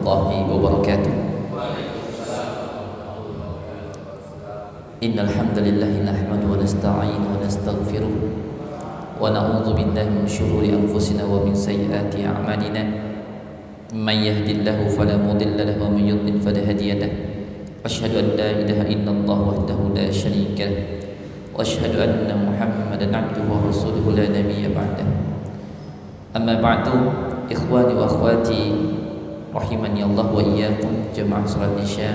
warahmatullahi wabarakatuh. Innal hamdalillah nahmaduhu wa nasta'inuhu wa nastaghfiruh wa na'udzu billahi min shururi anfusina wa min sayyiati a'malina. Man yahdihillahu fala mudilla lahu wa man yudlil fala hadiya lahu. Asyhadu an la ilaha illallah wahdahu la syarika lahu wa asyhadu anna Muhammadan 'abduhu wa rasuluhu la nabiyya ba'dahu. Amma ba'du, ikhwani wa akhwati rahimani Allah wa iyyakum, jemaah salat Isya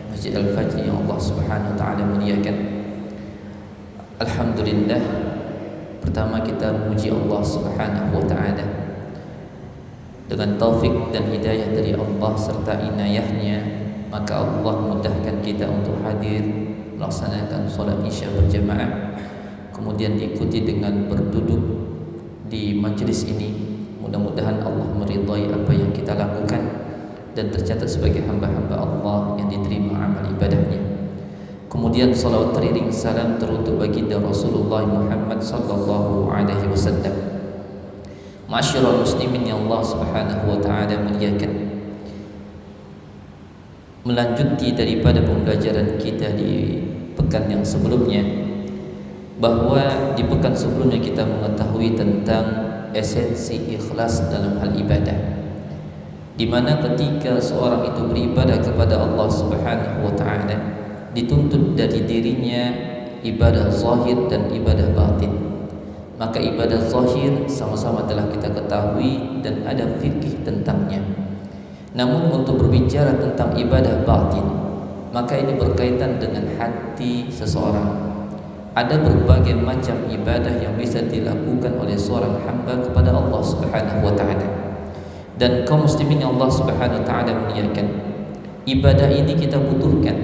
Masjid Al-Fajr yang Allah Subhanahu wa taala muliakan. Alhamdulillah, pertama kita memuji Allah Subhanahu wa taala. Dengan taufik dan hidayah dari Allah serta inayahnya, maka Allah mudahkan kita untuk hadir melaksanakan salat Isya berjamaah, kemudian diikuti dengan berduduk di majelis ini. Mudah-mudahan Allah meridai apa yang kita lakukan dan tercatat sebagai hamba-hamba Allah yang diterima amal ibadahnya. Kemudian salawat teriring salam teruntuk baginda Rasulullah Muhammad sallallahu alaihi wasallam. Ma'asyiral muslimin yang Allah Subhanahu wa taala muliakan. Melanjuti daripada pembelajaran kita di pekan yang sebelumnya, bahwa di pekan sebelumnya kita mengetahui tentang esensi ikhlas dalam hal ibadah, di mana ketika seorang itu beribadah kepada Allah Subhanahu wa taala, dituntut dari dirinya ibadah zahir dan ibadah batin. Maka ibadah zahir sama-sama telah kita ketahui dan ada fikih tentangnya. Namun untuk berbicara tentang ibadah batin, maka ini berkaitan dengan hati seseorang. Ada berbagai macam ibadah yang bisa dilakukan oleh seorang hamba kepada Allah Subhanahu wa taala. Dan kaum muslimin yang Allah Subhanahu wa taala muliakan, ibadah ini kita butuhkan.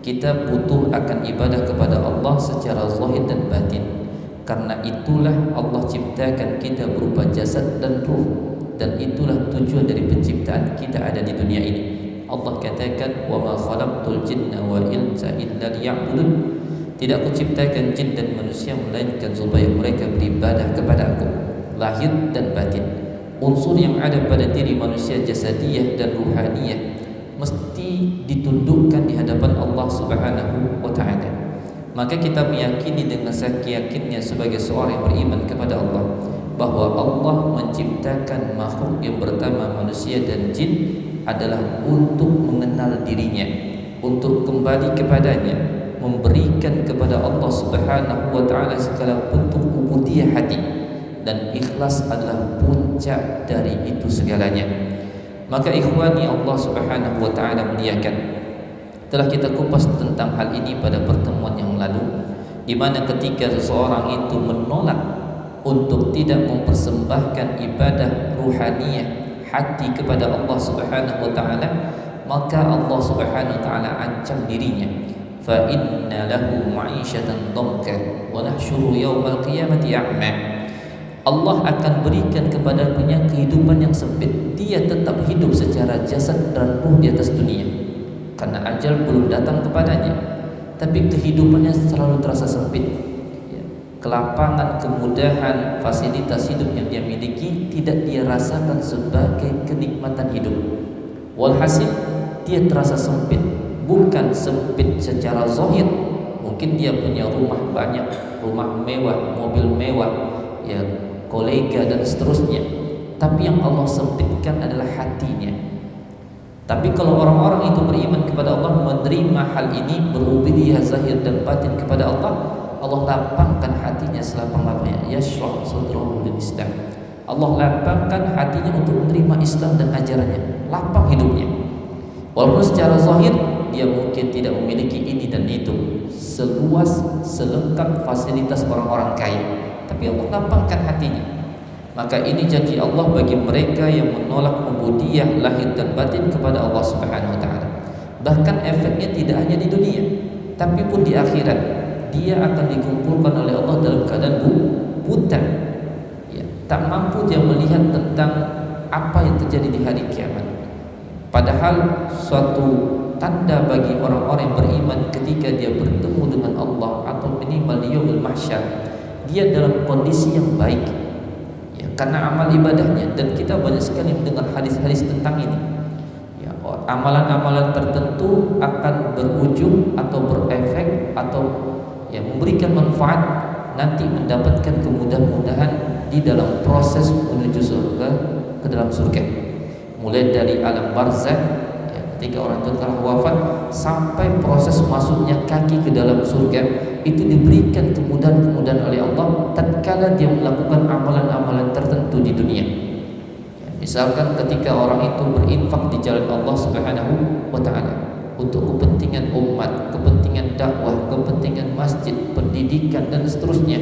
Kita butuh akan ibadah kepada Allah secara zahir dan batin. Karena itulah Allah ciptakan kita berupa jasad dan ruh, dan itulah tujuan dari penciptaan kita ada di dunia ini. Allah katakan, "Wa ma khalaqtul jinna wal insa illa liya'budun." Tidak aku ciptakan jin dan manusia melainkan supaya mereka beribadah kepada aku, lahir dan batin. Unsur yang ada pada diri manusia, jasadiyah dan ruhaniyah, mesti ditundukkan di hadapan Allah Subhanahu wa taala. Maka kita meyakini dengan seyakinnya sebagai seorang yang beriman kepada Allah, bahwa Allah menciptakan makhluk yang pertama manusia dan jin adalah untuk mengenal dirinya, untuk kembali kepadanya, memberikan kepada Allah Subhanahu wa taala segala bentuk ubudiyah hati, dan ikhlas adalah puncak dari itu segalanya. Maka ikhwani Allah Subhanahu wa taala muliakan, telah kita kupas tentang hal ini pada pertemuan yang lalu, di mana ketika seseorang itu menolak untuk tidak mempersembahkan ibadah ruhaniyah hati kepada Allah Subhanahu wa taala, maka Allah Subhanahu wa taala ancam dirinya, fa inna lahu ma'isyatan dhanka wa nahsyuru yaumal qiyamati a'ma. Allah akan berikan kepadanya kehidupan yang sempit. Dia tetap hidup secara jasad dan ruh di atas dunia karena ajal belum datang kepadanya, tapi kehidupannya selalu terasa sempit. Kelapangan, kemudahan, fasilitas hidup yang dia miliki tidak dia rasakan sebagai kenikmatan hidup. Walhasil dia terasa sempit. Bukan sempit secara zahir, mungkin dia punya rumah banyak, rumah mewah, mobil mewah, ya, kolega dan seterusnya. Tapi yang Allah sempitkan adalah hatinya. Tapi kalau orang-orang itu beriman kepada Allah, menerima hal ini, berubudiyah zahir dan batin kepada Allah, Allah lapangkan hatinya selapang-lapangnya. Yashrah sadrahu lil Islam. Allah lapangkan hatinya untuk menerima Islam dan ajarannya, lapang hidupnya. Walaupun secara zahir dia mungkin tidak memiliki ini dan itu, seluas, selengkap fasilitas orang-orang kaya, tapi Allah lapangkan hatinya. Maka ini janji Allah bagi mereka yang menolak ubudiyah lahir dan batin kepada Allah Subhanahu wa taala. Bahkan efeknya tidak hanya di dunia, tapi pun di akhirat. Dia akan dikumpulkan oleh Allah dalam keadaan buta, ya, tak mampu dia melihat tentang apa yang terjadi di hari kiamat. Padahal suatu tanda bagi orang-orang yang beriman ketika dia bertemu dengan Allah atau minimal di yaumul mahsyar, dia dalam kondisi yang baik, ya, karena amal ibadahnya. Dan kita banyak sekali mendengar hadis-hadis tentang ini. amalan-amalan tertentu akan berujung atau berefek atau memberikan manfaat, nanti mendapatkan kemudahan-mudahan di dalam proses menuju surga, ke dalam surga. Mulai dari alam barzakh, ketika orang itu telah wafat, sampai proses masuknya kaki ke dalam surga, itu diberikan kemudahan-kemudahan oleh Allah tatkala dia melakukan amalan-amalan tertentu di dunia. Misalkan ketika orang itu berinfak di jalan Allah Subhanahu wa taala untuk kepentingan umat, kepentingan dakwah, kepentingan masjid, pendidikan dan seterusnya,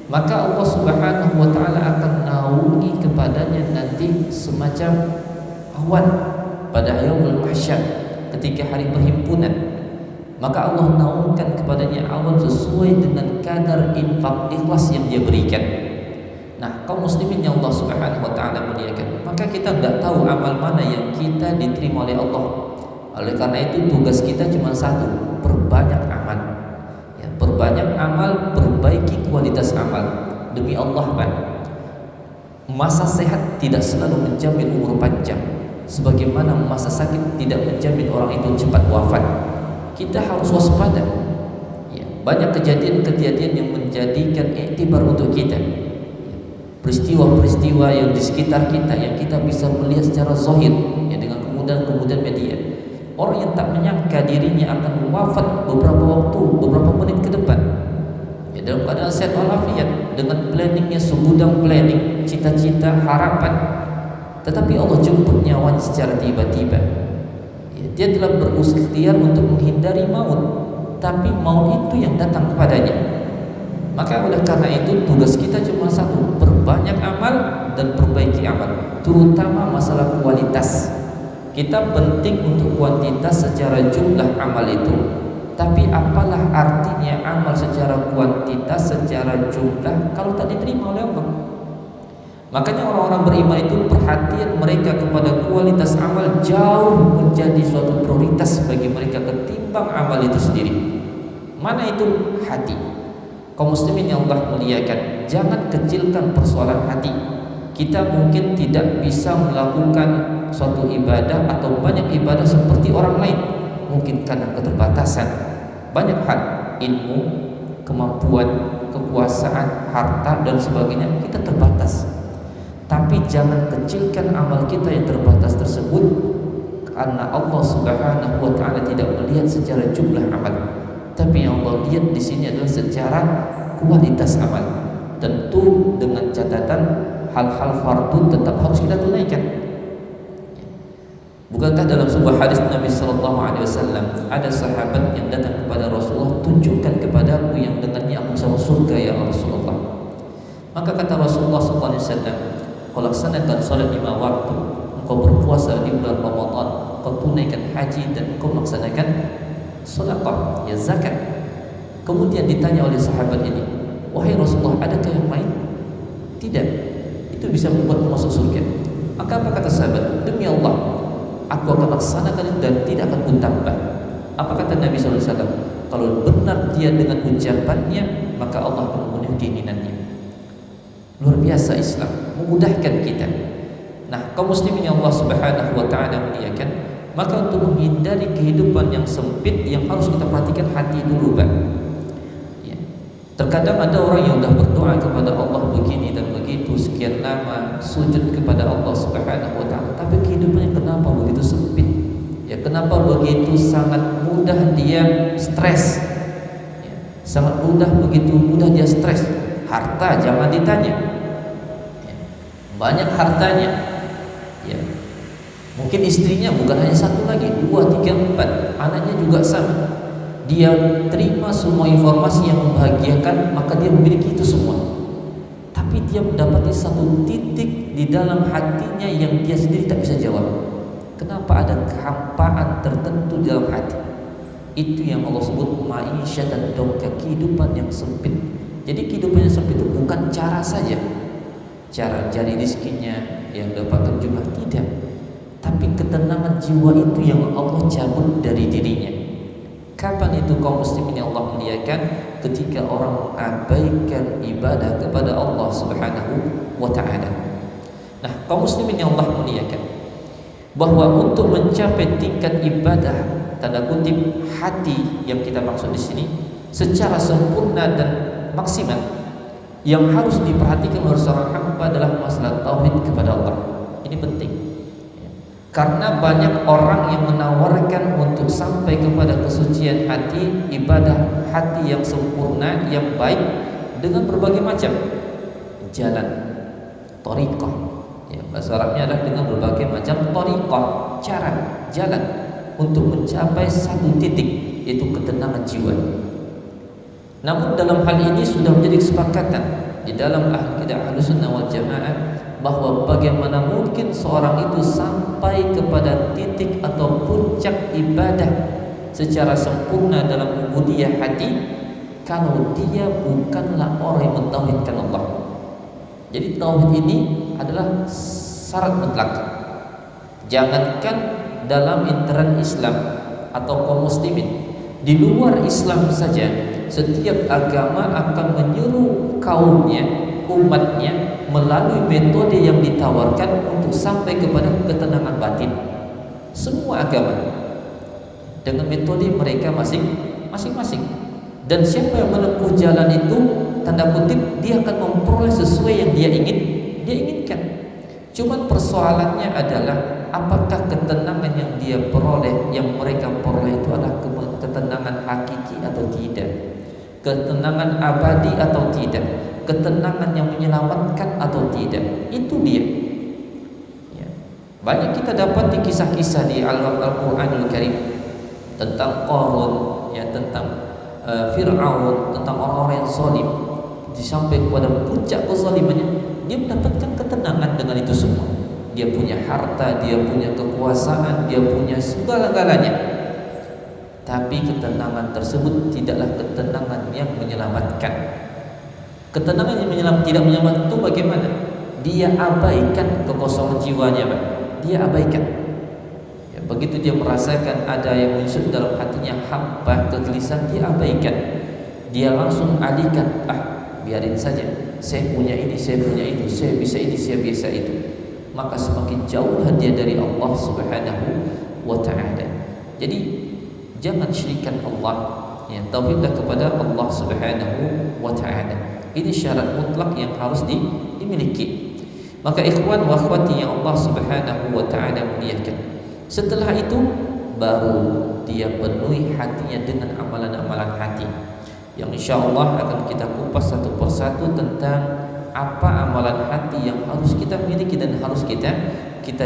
maka Allah Subhanahu wa taala akan naungi kepadanya nanti semacam awan pada yaumul mahsyar, ketika hari perhimpunan. Maka Allah naungkan kepadanya awan sesuai dengan kadar infak ikhlas yang dia berikan. Nah, kaum muslimin yang Allah Subhanahu wa taala muliakan, maka kita tidak tahu amal mana yang kita diterima oleh Allah. Oleh karena itu tugas kita cuma satu, perbanyak amal. Perbanyak amal, perbaiki kualitas amal. Demi Allah, Pak, masa sehat tidak selalu menjamin umur panjang, sebagaimana masa sakit tidak menjamin orang itu cepat wafat. Kita harus waspada. Banyak kejadian-kejadian yang menjadikan iktibar untuk kita. Peristiwa-peristiwa yang di sekitar kita yang kita bisa melihat secara zahir, dengan kemudahan-kemudahan media. Orang yang tak menyangka dirinya akan wafat beberapa waktu, beberapa menit ke depan, dalam keadaan sehat walafiat, dengan planningnya segudang planning, cita-cita, harapan, tetapi Allah jemput nyawanya secara tiba-tiba. Dia telah berikhtiar untuk menghindari maut, tapi maut itu yang datang kepadanya. Maka oleh karena itu tugas kita cuma satu, perbanyak amal dan perbaiki amal, terutama masalah kualitas. Kita penting untuk kuantitas secara jumlah amal itu, tapi apalah artinya amal secara kuantitas, secara jumlah kalau tak diterima oleh Allah. Makanya orang-orang beriman itu perhatian mereka kepada kualitas amal jauh menjadi suatu prioritas bagi mereka ketimbang amal itu sendiri. Mana itu? Hati. Kaum muslimin yang Allah muliakan, jangan kecilkan persoalan hati. Kita mungkin tidak bisa melakukan suatu ibadah atau banyak ibadah seperti orang lain, mungkin karena keterbatasan banyak hal, ilmu, kemampuan, kekuasaan, harta dan sebagainya, kita terbatas. Tapi jangan kecilkan amal kita yang terbatas tersebut, karena Allah Subhanahu wa taala tidak melihat secara jumlah amal, tapi yang Allah lihat di sini adalah secara kualitas amal. Tentu dengan catatan hal-hal fardu tetap harus kita tunaikan. Bukankah dalam sebuah hadis Nabi sallallahu alaihi wasallam ada sahabat yang datang kepada Rasulullah, tunjukkan kepadaku yang dengannya aku masuk surga ya Rasulullah. Maka kata Rasulullah sallallahu alaihi wasallam, kau laksanakan salat 5 waktu, kau berpuasa di bulan Ramadan, kau tunaikan haji dan kau melaksanakan sedekah, ya zakat. Kemudian ditanya oleh sahabat ini, wahai Rasulullah, adakah yang lain? Tidak. Itu bisa membuatmu masuk surga. Maka apa kata sahabat? Demi Allah, aku akan laksanakan dan tidak akan kuntambah. Apa kata Nabi SAW? Kalau benar dia dengan ucapannya, maka Allah akan memenuhi keinginannya. Luar biasa Islam, memudahkan kita. Nah, kaum muslimin yang Allah Subhanahu wa taala muliakan, maka untuk menghindari kehidupan yang sempit, yang harus kita perhatikan hati dulu, Pak. Terkadang ada orang yang sudah berdoa kepada Allah begini dan begitu, sekian lama sujud kepada Allah Subhanahu wa taala, tapi kehidupannya kenapa begitu sempit? Kenapa begitu sangat mudah dia stres? Sangat mudah, begitu mudah dia stres. Harta jangan ditanya. Banyak hartanya. Mungkin istrinya bukan hanya satu lagi, 2, 3, 4, anaknya juga sama. Dia terima semua informasi yang membahagiakan, maka dia memiliki itu semua. Tapi dia mendapati satu titik di dalam hatinya yang dia sendiri tak bisa jawab. Kenapa ada kehampaan tertentu di dalam hati? Itu yang Allah sebut ma'isyatan dongka, kehidupan yang sempit. Jadi kehidupan yang sempit itu bukan cara saja, cara cari rizkinya yang dapatkan jumlah, tidak. Tapi ketenangan jiwa itu yang Allah cabut dari dirinya. Kapan itu kaum muslimin yang Allah muliakan? Ketika orang mengabaikan ibadah kepada Allah Subhanahu wa ta'ala. Nah, kaum muslimin yang Allah muliakan, bahwa untuk mencapai tingkat ibadah tanda kutip hati yang kita maksud di sini secara sempurna dan maksimal, yang harus diperhatikan oleh seorang hamba adalah masalah tauhid kepada Allah. Ini penting. Karena banyak orang yang menawarkan untuk sampai kepada kesucian hati, ibadah hati yang sempurna, yang baik dengan berbagai macam jalan, thariqah. Ya, bahasa Arabnya adalah dengan berbagai macam thariqah, cara, jalan untuk mencapai satu titik, yaitu ketenangan jiwa. Namun dalam hal ini sudah menjadi kesepakatan di dalam akidah Ahlussunnah wal Jamaah bahwa bagaimana mungkin seorang itu sampai kepada titik atau puncak ibadah secara sempurna dalam ubudiyah hati kalau dia bukanlah orang yang mentauhidkan Allah. Jadi tauhid ini adalah syarat mutlak. Jangankan dalam intern Islam atau kaum muslimin, di luar Islam saja setiap agama akan menyuruh kaumnya, umatnya melalui metode yang ditawarkan untuk sampai kepada ketenangan batin. Semua agama dengan metode mereka masing-masing. Dan siapa yang menempuh jalan itu, tanda kutip, dia akan memperoleh sesuai yang dia inginkan. Cuman persoalannya adalah apakah ketenangan yang dia peroleh, yang mereka peroleh itu adalah ketenangan hakiki atau tidak, ketenangan abadi atau tidak, ketenangan yang menyelamatkan atau tidak. Itu dia ya. Banyak kita dapat di kisah-kisah di Al-Quranul Karim tentang Qarun, ya, tentang Fir'aun, tentang orang-orang yang zalim. Sampai kepada puncak kezalimannya, dia mendapatkan ketenangan dengan itu semua. Dia punya harta, dia punya kekuasaan, dia punya segala-galanya. Tapi ketenangan tersebut tidaklah ketenangan yang menyelamatkan. Ketenangan yang tidak menyelamatkan itu bagaimana? Dia abaikan kekosongan jiwanya, Pak. Dia abaikan. Ya, begitu dia merasakan ada yang muncul dalam hatinya hampa, kegelisahan, dia abaikan. Dia langsung alihkan, biarin saja. Saya punya ini, saya punya itu, saya bisa ini, saya bisa itu. Maka semakin jauh dia dari Allah Subhanahu wa Ta'ala. Jadi jangan syirikan Allah, ya, tauhidlah kepada Allah Subhanahu wa Ta'ala. Ini syarat mutlak yang harus dimiliki. Maka ikhwan wa akhwati yang Allah Subhanahu wa Ta'ala muliakan, setelah itu baru dia penuhi hatinya dengan amalan-amalan hati, yang insyaallah akan kita kupas satu persatu tentang apa amalan hati yang harus kita miliki dan harus kita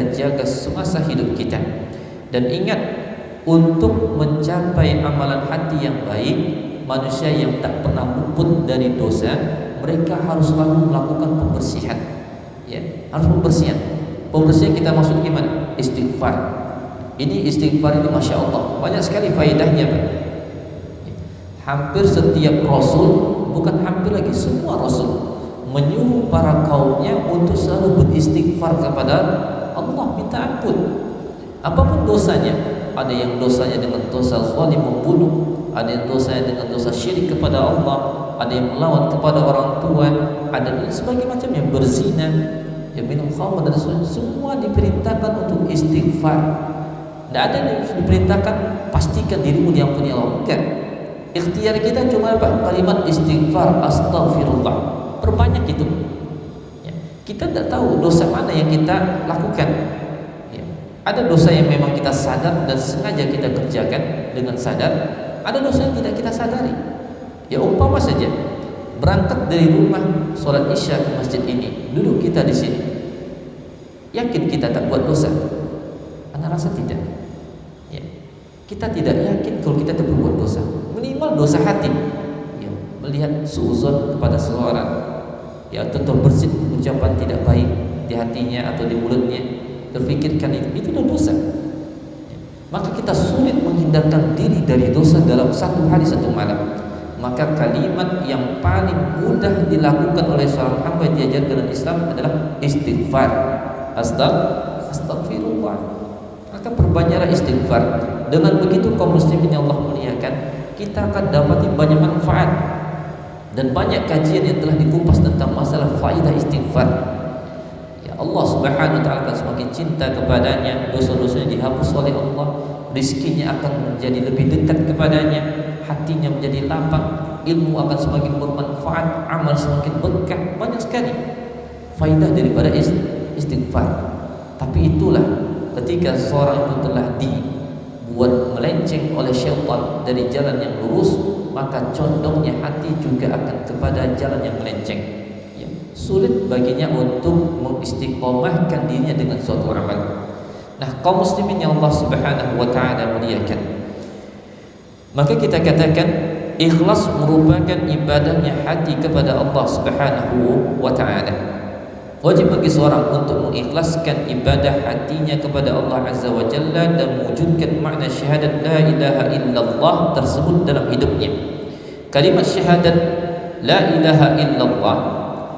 jaga semasa hidup kita. Dan ingat, untuk mencapai amalan hati yang baik, manusia yang tak pernah luput dari dosa, mereka harus selalu melakukan pembersihan. Ya, harus pembersihan. Pembersihan kita maksud gimana? Istighfar. Ini istighfar ini masya Allah banyak sekali faedahnya, Pak. Hampir setiap Rasul, bukan hampir lagi, semua Rasul menyuruh para kaumnya untuk selalu beristighfar kepada Allah, minta ampun apapun dosanya. Ada yang dosanya dengan dosa zalim membunuh, ada yang dosanya dengan dosa syirik kepada Allah, ada yang melawan kepada orang tua, ada sebagai macam yang berzina, yang minum khamr, dan semua diperintahkan untuk istighfar. Tidak ada yang diperintahkan pastikan dirimu diampuni Allah. Enggak. Ikhtiar kita cuma apa? Kalimat istighfar, astaghfirullah. Perbanyak itu. Ya. Kita tidak tahu dosa mana yang kita lakukan. Ya. Ada dosa yang memang kita sadar dan sengaja kita kerjakan dengan sadar. Ada dosa yang tidak kita sadari. Ya, umpama saja berangkat dari rumah sholat isya ke masjid ini, duduk kita di sini. Yakin kita tak buat dosa? Anda rasa tidak? Ya. Kita tidak yakin kalau kita tak berbuat dosa. Minimal dosa hati. Ya. Melihat suuzon kepada seseorang, ya, atau bersih ucapan tidak baik di hatinya atau di mulutnya, terfikirkan itu adalah dosa. Maka kita sulit menghindarkan diri dari dosa dalam satu hari satu malam. Maka kalimat yang paling mudah dilakukan oleh seorang hamba yang diajarkan dalam Islam adalah istighfar. Astagfirullah. Maka perbanyaklah istighfar. Dengan begitu kaum muslimin yang Allah muliakan, kita akan dapati banyak manfaat dan banyak kajian yang telah dikupas tentang masalah faedah istighfar. Ya, Allah Subhanahu wa taala akan semakin cinta kepadanya, dosa-dosanya dihapus oleh Allah, rizkinya akan menjadi lebih dekat kepadanya, hatinya menjadi lapang, ilmu akan semakin bermanfaat, amal semakin berkah. Banyak sekali faidah daripada istighfar. Tapi itulah ketika seorang itu telah dibuat melenceng oleh syaitan dari jalan yang lurus, maka condongnya hati juga akan kepada jalan yang melenceng. Ya, sulit baginya untuk mengistiqomahkan dirinya dengan suatu amal. Nah, kaum muslimin yang Allah Subhanahu wa taala muliakan, maka kita katakan ikhlas merupakan ibadahnya hati kepada Allah Subhanahu wa taala. Wajib bagi seorang untuk mengikhlaskan ibadah hatinya kepada Allah Azza wa Jalla dan mewujudkan makna syahadat la ilaha illallah tersebut dalam hidupnya. Kalimat syahadat la ilaha illallah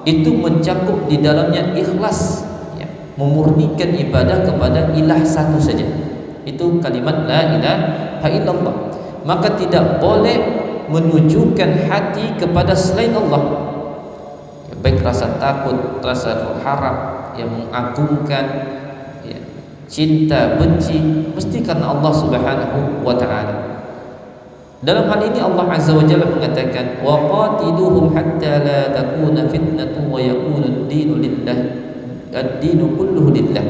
itu mencakup di dalamnya ikhlas, ya, memurnikan ibadah kepada ilah satu saja. Itu kalimat la ilaha illallah. Maka tidak boleh menunjukkan hati kepada selain Allah, baik rasa takut, rasa harap, yang mengagungkan, ya, cinta, benci, mesti karena Allah Subhanahu wa taala. Dalam hal ini Allah Azza wa Jalla mengatakan wa qatiluhum hatta la takuna fitnatun wa yakuna ad-dinu lillah, ad-dinu kulluhu lillah.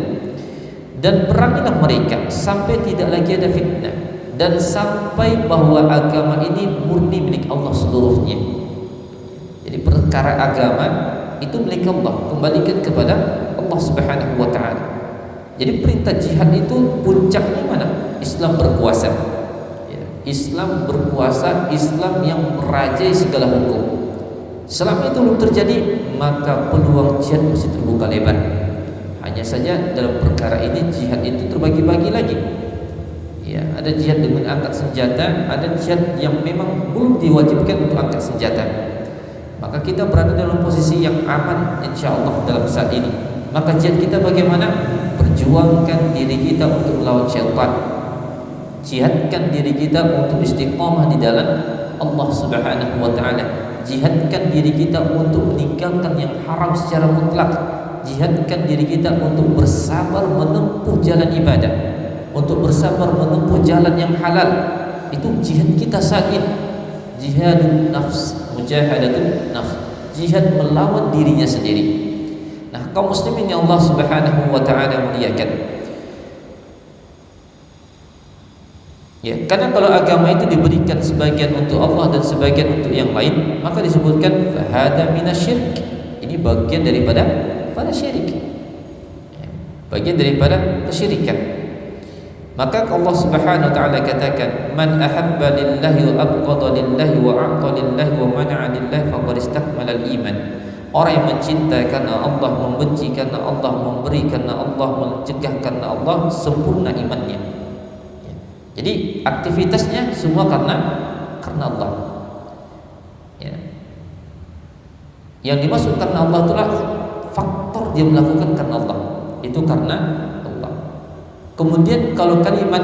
Dan perangilah mereka sampai tidak lagi ada fitnah dan sampai bahwa agama ini murni milik Allah seluruhnya. Jadi perkara agama itu milik Allah, kembalikan kepada Allah Subhanahu wa taala. Jadi perintah jihad itu puncaknya mana? Islam berkuasa. Ya, Islam berkuasa, Islam yang merajai segala hukum. Selama itu belum terjadi, maka peluang jihad masih terbuka lebar. Hanya saja dalam perkara ini jihad itu terbagi-bagi lagi. Ya, ada jihad dengan angkat senjata, ada jihad yang memang belum diwajibkan untuk angkat senjata. Maka kita berada dalam posisi yang aman insyaallah dalam saat ini. Maka jihad kita bagaimana? Perjuangkan diri kita untuk melawan syaitan. Jihadkan diri kita untuk istiqamah di dalam Allah Subhanahu wa taala. Jihadkan diri kita untuk meninggalkan yang haram secara mutlak. Jihadkan diri kita untuk bersabar menempuh jalan ibadah, untuk bersabar menempuh jalan yang halal. Itu jihad kita saat ini. Jihadun nafs, mujahadatun nafs, jihad melawan dirinya sendiri. Nah, kaum muslimin yang Allah Subhanahu wa taala muliakan, ya, karena kalau agama itu diberikan sebagian untuk Allah dan sebagian untuk yang lain, maka disebutkan fahada minasyirik. Ini bagian daripada syirik, ya, bagian daripada kesyirikan. Maka Allah Subhanahu wa taala katakan man ahabba lillahi wa abghada lillahi wa a'ta lillahi wa mana'a lillahi faqad istakmala al-iman. Orang yang mencintai karena Allah, membenci karena Allah, memberi karena Allah, mencegah karena Allah, sempurna imannya. Jadi aktivitasnya semua karena Allah. Ya. Yang dimaksud karena Allah itulah faktor dia melakukan karena Allah. Itu karena kemudian kalau kalimat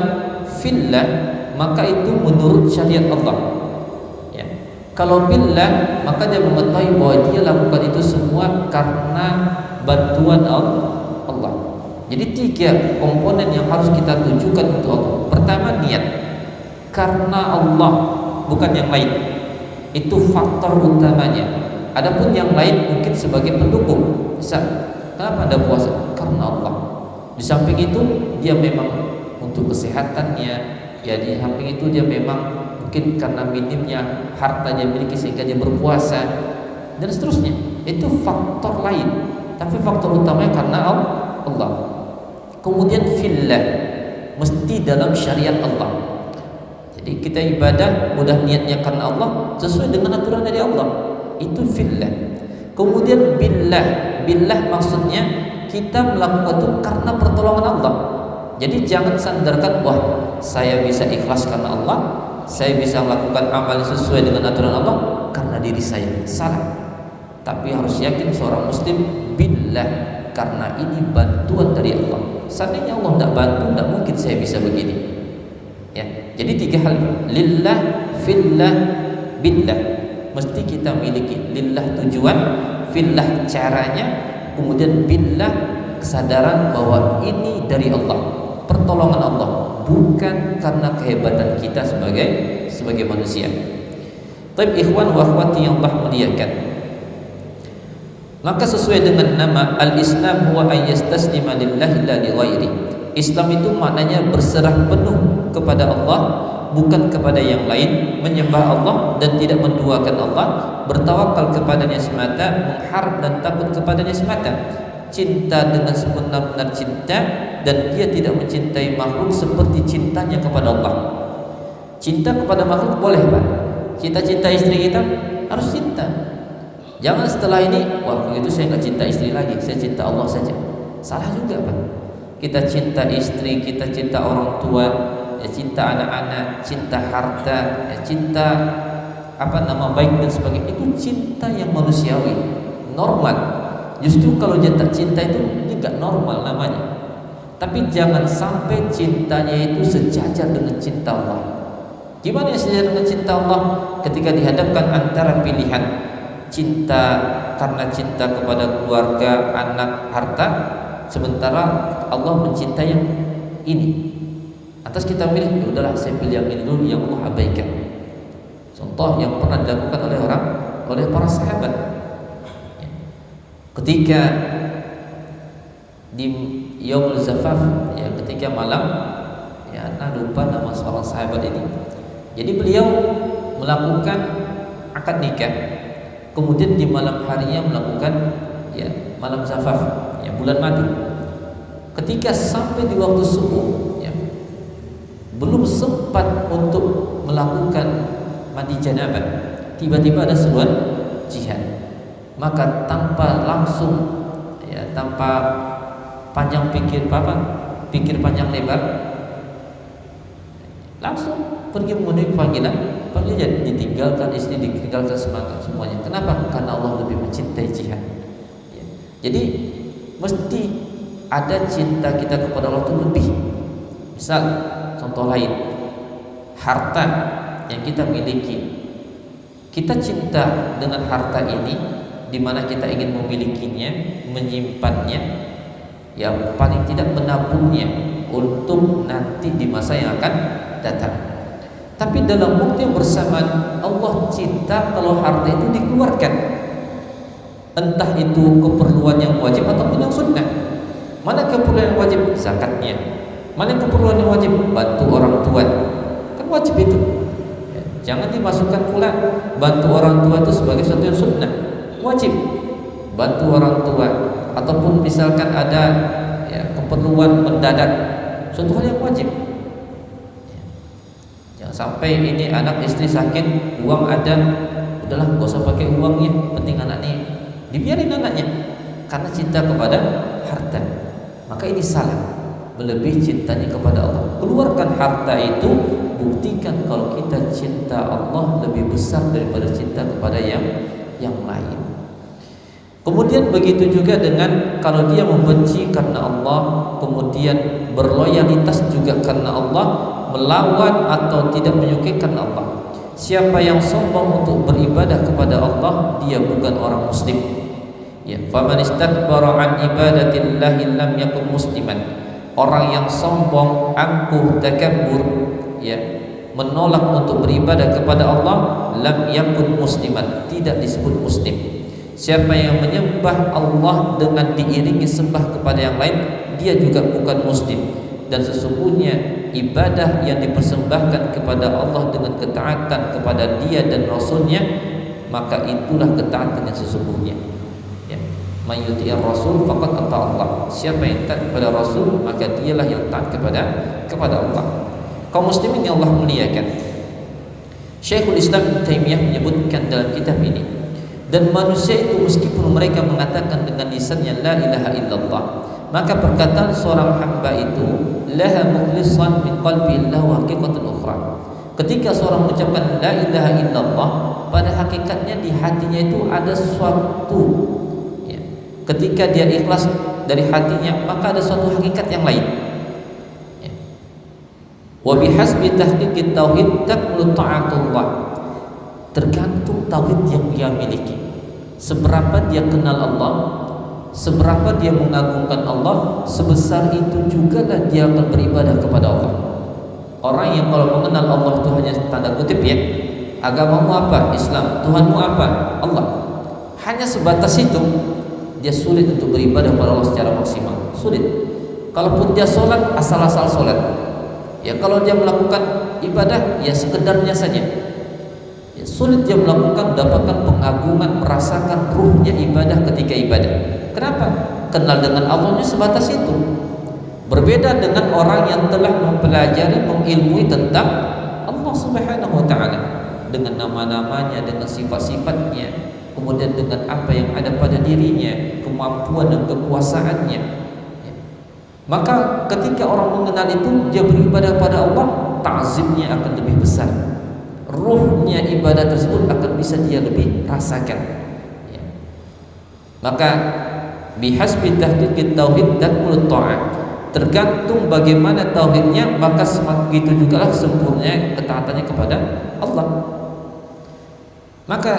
fillah, maka itu menurut syariat Allah. Ya. Kalau billah, maka dia mengetahui bahwa dia lakukan itu semua karena bantuan Allah. Jadi tiga komponen yang harus kita tujukan untuk Allah. Pertama, niat karena Allah, bukan yang lain. Itu faktor utamanya. Adapun yang lain mungkin sebagai pendukung. Misal, kenapa Anda puasa? Karena Allah. Di samping itu dia memang untuk kesehatannya, ya, di samping itu dia memang mungkin karena minimnya harta dia miliki sehingga dia berpuasa dan seterusnya. Itu faktor lain, tapi faktor utamanya karena Allah. Kemudian fillah, mesti dalam syariat Allah. Jadi kita ibadah mudah niatnya karena Allah sesuai dengan aturan dari Allah. Itu fillah. Kemudian billah maksudnya kita melakukan itu karena pertolongan Allah. Jadi jangan sandarkan, wah, saya bisa ikhlas karena Allah, saya bisa melakukan amal sesuai dengan aturan Allah karena diri saya. Salah. Tapi harus yakin seorang muslim billah, karena ini bantuan dari Allah. Seandainya Allah tidak bantu, tidak mungkin saya bisa begini. Ya. Jadi tiga hal, lillah, fillah, billah, mesti kita miliki. Lillah tujuan, fillah caranya, kemudian billah kesadaran bahwa ini dari Allah, pertolongan Allah, bukan karena kehebatan kita sebagai manusia. Tapi ikhwan wa akhwati yang Allah muliakan, maka sesuai dengan nama al-Islam huwa an yastaslima lillahi la li ghairi. Islam itu maknanya berserah penuh kepada Allah, bukan kepada yang lain, menyembah Allah dan tidak menduakan Allah, bertawakal kepadanya semata, mengharap dan takut kepadanya semata, cinta dengan sebenar-benar cinta, dan dia tidak mencintai makhluk seperti cintanya kepada Allah. Cinta kepada makhluk boleh, Pak. Kita cinta istri kita, harus cinta. Jangan setelah ini, wah begitu saya nggak cinta istri lagi, saya cinta Allah saja. Salah juga, Pak. Kita cinta istri, kita cinta orang tua, ya cinta anak-anak, cinta harta, ya cinta baik dan sebagainya. Itu cinta yang manusiawi, normal. Justru kalau cinta itu tidak normal namanya. Tapi jangan sampai cintanya itu sejajar dengan cinta Allah. Gimana sejajar dengan cinta Allah? Ketika dihadapkan antara pilihan cinta karena cinta kepada keluarga, anak, harta, sementara Allah mencintai yang ini. Atas kita milih, ya udahlah saya pilih yang ini dulu, yang Allah abaikan. Contoh yang pernah dilakukan oleh para sahabat. Ketika di Yaumul Zafaf, ya ketika malam, ya anda lupa nama seorang sahabat ini. Jadi beliau melakukan akad nikah, kemudian di malam harinya melakukan ya malam Zafaf, ya bulan madu. Ketika sampai di waktu subuh, ya, belum sempat untuk melakukan mandi janabah, tiba-tiba ada seruan jihad. Maka tanpa langsung, ya tanpa panjang pikir panjang lebar, langsung pergi memenuhi panggilan ditinggalkan istri, ditinggalkan semuanya. Kenapa? Karena Allah lebih mencintai jihad. Ya. Jadi mesti ada cinta kita kepada Allah itu lebih. Misal contoh lain, harta yang kita miliki, kita cinta dengan harta ini, di mana kita ingin memilikinya, menyimpannya, yang paling tidak menabungnya untuk nanti di masa yang akan datang. Tapi dalam waktu yang bersamaan Allah cinta kalau harta itu dikeluarkan, entah itu keperluan yang wajib ataupun yang sunnah. Mana keperluan yang wajib? Zakatnya. Mana keperluan yang wajib? Bantu orang tua, kan wajib itu. Ya, jangan dimasukkan pula bantu orang tua itu sebagai sesuatu yang sunnah. Wajib bantu orang tua, ataupun misalkan ada ya, keperluan mendadak, suatu hal yang wajib. Jangan sampai ini anak istri sakit, uang ada, udahlah nggak usah pakai uangnya, penting anaknya, dibiarin anaknya karena cinta kepada harta. Maka ini salah, melebihi cintanya kepada Allah. Keluarkan harta itu, buktikan kalau kita cinta Allah lebih besar daripada cinta kepada yang lain. Kemudian begitu juga dengan kalau dia membenci karena Allah, kemudian berloyalitas juga karena Allah, melawan atau tidak menyukai karena Allah. Siapa yang sombong untuk beribadah kepada Allah, dia bukan orang muslim. Ya, faman istakbara an ibadatillahi lam yakun musliman. Orang yang sombong, angkuh, takabbur, ya, menolak untuk beribadah kepada Allah, lam yakun musliman, tidak disebut muslim. Siapa yang menyembah Allah dengan diiringi sembah kepada yang lain, dia juga bukan muslim. Dan sesungguhnya ibadah yang dipersembahkan kepada Allah dengan ketaatan kepada Dia dan Rasulnya, maka itulah ketaatan yang sesungguhnya. Ya. Man yuti'ir Rasul faqad ata Allah. Siapa yang taat kepada Rasul, maka dialah yang taat kepada Allah. Kaum muslimin yang Allah muliakan, Syekhul Islam Ibnu Taimiyah menyebutkan dalam kitab ini, dan manusia itu meskipun mereka mengatakan dengan lisannya la ilaha illallah, maka perkataan seorang hamba itu laha mukhlishan min qalbi lahu haqiqatan ukhra. Ketika seorang mengucapkan la ilaha illallah, pada hakikatnya di hatinya itu ada suatu, ya, ketika dia ikhlas dari hatinya, maka ada suatu hakikat yang lain. Ya. Wa bihasbi tahqiqit tauhid takmulu ta'atullah. Tergantung tauhid yang dia miliki. Seberapa dia kenal Allah, seberapa dia mengagungkan Allah, sebesar itu juga lah dia akan beribadah kepada Allah. Orang yang kalau mengenal Allah itu hanya tanda kutip ya, agamamu apa? Islam. Tuhanmu apa? Allah. Hanya sebatas itu, dia sulit untuk beribadah kepada Allah secara maksimal. Sulit. Kalaupun dia sholat, asal-asal sholat. Ya kalau dia melakukan ibadah, ya sekedarnya saja. Ya, sulit dia melakukan, mendapatkan pengagungan, merasakan ruhnya ibadah ketika ibadah. Kenapa? Kenal dengan Allahnya sebatas itu. Berbeda dengan orang yang telah mempelajari, mengilmui tentang Allah Subhanahu wa taala dengan nama-namanya, dengan sifat-sifatnya, kemudian dengan apa yang ada pada dirinya, kemampuan dan kekuasaannya. Ya. Maka ketika orang mengenal itu, dia beribadah pada Allah, ta'zimnya akan lebih besar. Ruhnya ibadah tersebut akan bisa dia lebih rasakan. Ya. Maka bihasbi tahqiqit tauhid dan mulut ta'at, tergantung bagaimana tauhidnya, maka begitu juga lah sempurna ketaatannya kepada Allah. Maka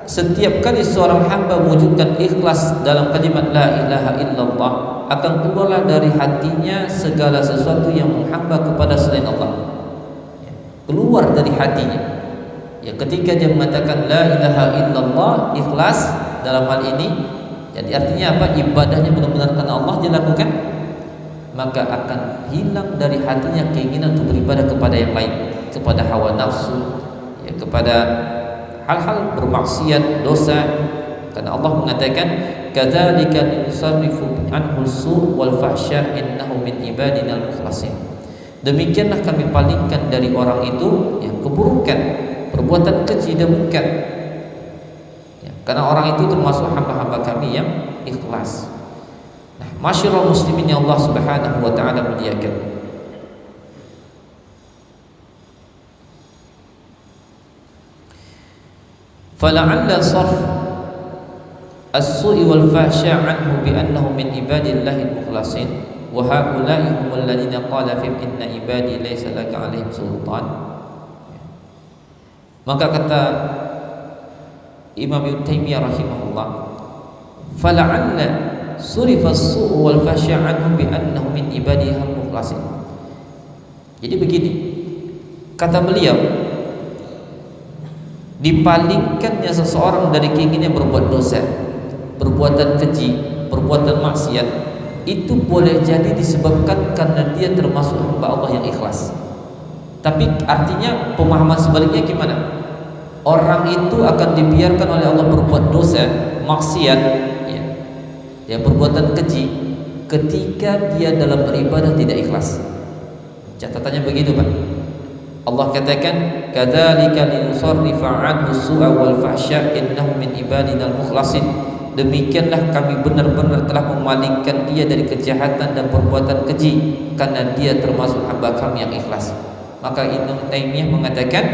setiap kali seorang hamba mewujudkan ikhlas dalam kalimat la ilaha illallah, akan keluarlah dari hatinya segala sesuatu yang menghamba kepada selain Allah. Keluar dari hatinya. Ya, ketika dia mengatakan la ilaha illallah, ikhlas dalam hal ini, jadi artinya apa? Ibadahnya benar-benar karena Allah dia lakukan, maka akan hilang dari hatinya keinginan untuk beribadah kepada yang lain, kepada hawa nafsu, ya, kepada hal-hal bermaksiat, dosa. Karena Allah mengatakan kadzalika nusarrifu anhu su' wal fahsya innahu min ibadina al-mukhlasin. Demikianlah kami palingkan dari orang itu yang keburukan, perbuatan keji dan munkar. Ya, karena orang itu termasuk hamba-hamba kami yang ikhlas. Nah, masyarul muslimin yang Allah Subhanahu wa taala muliakan. Fala'alla sarf as-su'i wal fahsya anhu bi annahu min ibadillahi al-mukhlasin wa haula'i humul ladzina qala fi inna ibadi laysa laka 'alaihim sultan. Maka kata Imam Ibnu Taimiyah rahimahullah, fala'alla surifa as-su'u wal fahsya anhu bi annahu min ibadihi al-mukhlasin. Jadi begini, kata beliau, dipalingkannya seseorang dari keinginan berbuat dosa, perbuatan keji, perbuatan maksiat, itu boleh jadi disebabkan karena dia termasuk hamba Allah yang ikhlas. Tapi artinya pemahaman sebaliknya gimana? Orang itu akan dibiarkan oleh Allah berbuat dosa, maksiat, ya perbuatan keji, ketika dia dalam beribadah tidak ikhlas. Catatannya begitu, Pak. Allah katakan kadzalika linusarrifa 'anhu su'a wal fahsya innahu min ibadinal mukhlasin. Demikianlah kami benar-benar telah memalingkan dia dari kejahatan dan perbuatan keji, karena dia termasuk hamba kami yang ikhlas. Maka Ibnu Taimiyah mengatakan,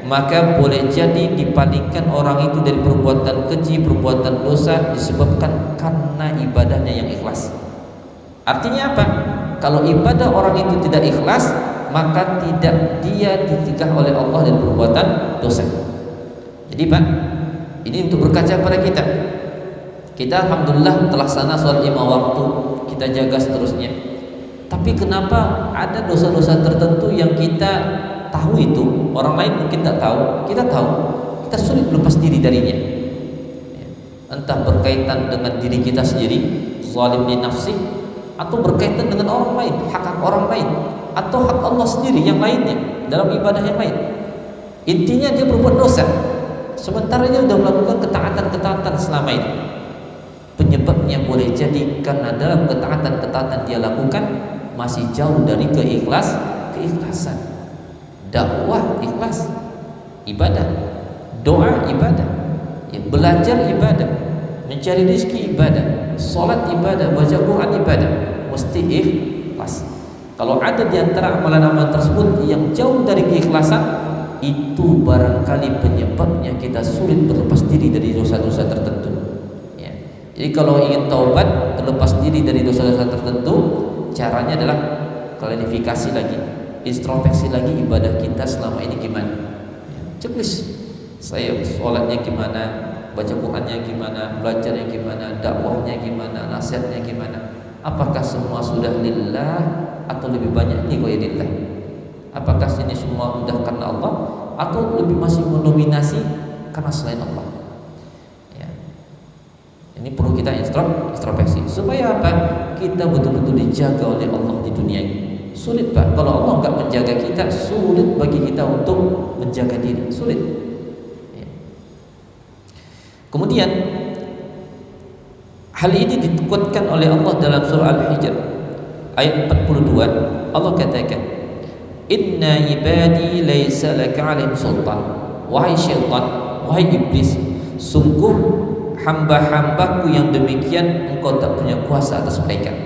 maka boleh jadi dipalingkan orang itu dari perbuatan keji, perbuatan dosa disebabkan karena ibadahnya yang ikhlas. Artinya apa? Kalau ibadah orang itu tidak ikhlas, maka tidak dia ditegah oleh Allah dari perbuatan dosa. Jadi Pak, ini untuk berkaca pada kita. Kita alhamdulillah terlaksana sholat 5 waktu, kita jaga seterusnya. Tapi kenapa ada dosa-dosa tertentu yang kita tahu itu, orang lain mungkin tak tahu, kita tahu, kita sulit lepas diri darinya. Entah berkaitan dengan diri kita sendiri, zalim li nafsi, atau berkaitan dengan orang lain, hak orang lain, atau hak Allah sendiri yang lainnya dalam ibadah yang lain. Intinya dia berbuat dosa, sementara dia sudah melakukan ketaatan-ketaatan selama ini. Penyebabnya boleh jadi karena dalam ketaatan-ketaatan dia lakukan masih jauh dari keikhlasan. Dakwah ikhlas, ibadah, doa ibadah, ya, belajar ibadah, mencari rezeki ibadah, sholat ibadah, baca Quran ibadah, mesti ikhlas. Kalau ada di antara amalan-amalan tersebut yang jauh dari keikhlasan, itu barangkali penyebabnya kita sulit berlepas diri dari dosa-dosa tertentu. Ya. Jadi kalau ingin taubat, terlepas diri dari dosa-dosa tertentu, caranya adalah klarifikasi lagi, introspeksi lagi ibadah kita selama ini gimana. Ya. Checklist, saya sholatnya gimana, baca Qurannya gimana, belajarnya gimana, dakwahnya gimana, nasihatnya gimana. Apakah semua sudah lillah atau lebih banyak li ghairillah? Apakah ini semua sudah karena Allah atau lebih masih mendominasi karena selain Allah? Ya. Ini perlu kita introspeksi supaya apa? Kita betul-betul dijaga oleh Allah di dunia ini. Sulit Pak, kalau Allah enggak menjaga kita, sulit bagi kita untuk menjaga diri, sulit. Ya. Kemudian hal ini dikuatkan oleh Allah dalam surah Al-Hijr ayat 42. Allah katakan, "Inna ibadi laisa laka 'alaihim sultan." Wahai syaitan, wahai iblis, sungguh hamba-hambaku yang demikian engkau tak punya kuasa atas mereka.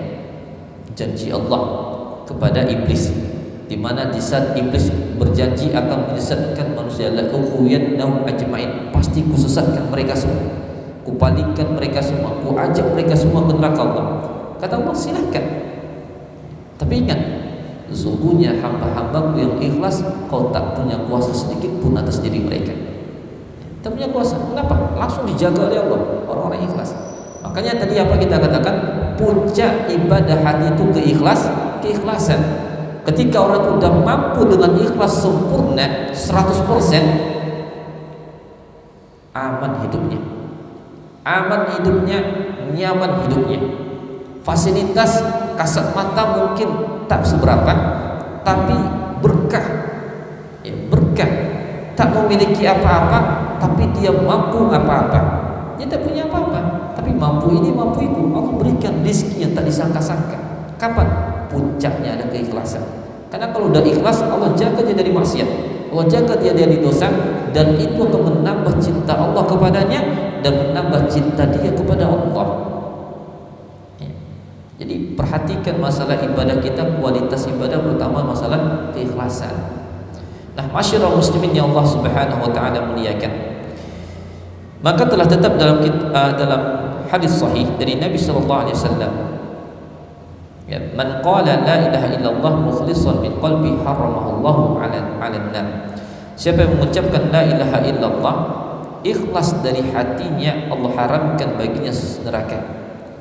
Janji Allah kepada iblis, di mana di saat iblis berjanji akan menyesatkan manusia, la ughwiyannahum ajma'in, pasti kusesatkan mereka semua, kupalingkan mereka semua, ku ajak mereka semua ke neraka Allah. Kata Allah, silahkan. Tapi ingat, sesungguhnya hamba-hambaku yang ikhlas, kau tak punya kuasa sedikit pun atas diri mereka. Tak punya kuasa. Kenapa? Langsung dijaga oleh Allah orang-orang ikhlas. Makanya tadi apa kita katakan, puncak ibadah hati itu keikhlasan. Ketika orang itu sudah mampu dengan ikhlas sempurna 100%, aman hidupnya, nyaman hidupnya. Fasilitas kasat mata mungkin tak seberapa, tapi berkah, ya, berkah. Tak memiliki apa-apa, tapi dia mampu apa-apa. Dia tak punya apa-apa, tapi mampu ini, mampu itu. Allah berikan rezeki yang tak disangka-sangka. Kapan? Puncaknya ada keikhlasan. Karena kalau udah ikhlas, Allah jaga dia dari maksiat, Allah jaga dia dari dosa, dan itu akan menambah cinta Allah kepadanya dan menambah cinta dia kepada Allah. Ya. Jadi perhatikan masalah ibadah kita, kualitas ibadah, terutama masalah keikhlasan. Nah, masyarakat muslimin yang Allah Subhanahu wa taala muliakan, maka telah tetap dalam hadis sahih dari Nabi sallallahu alaihi wasallam, ya, man qala la ilaha illallah mukhlishan min qalbi haramahallahu 'ala an-nar. Siapa yang mengucapkan la ilaha illallah ikhlas dari hatinya, Allah haramkan baginya neraka.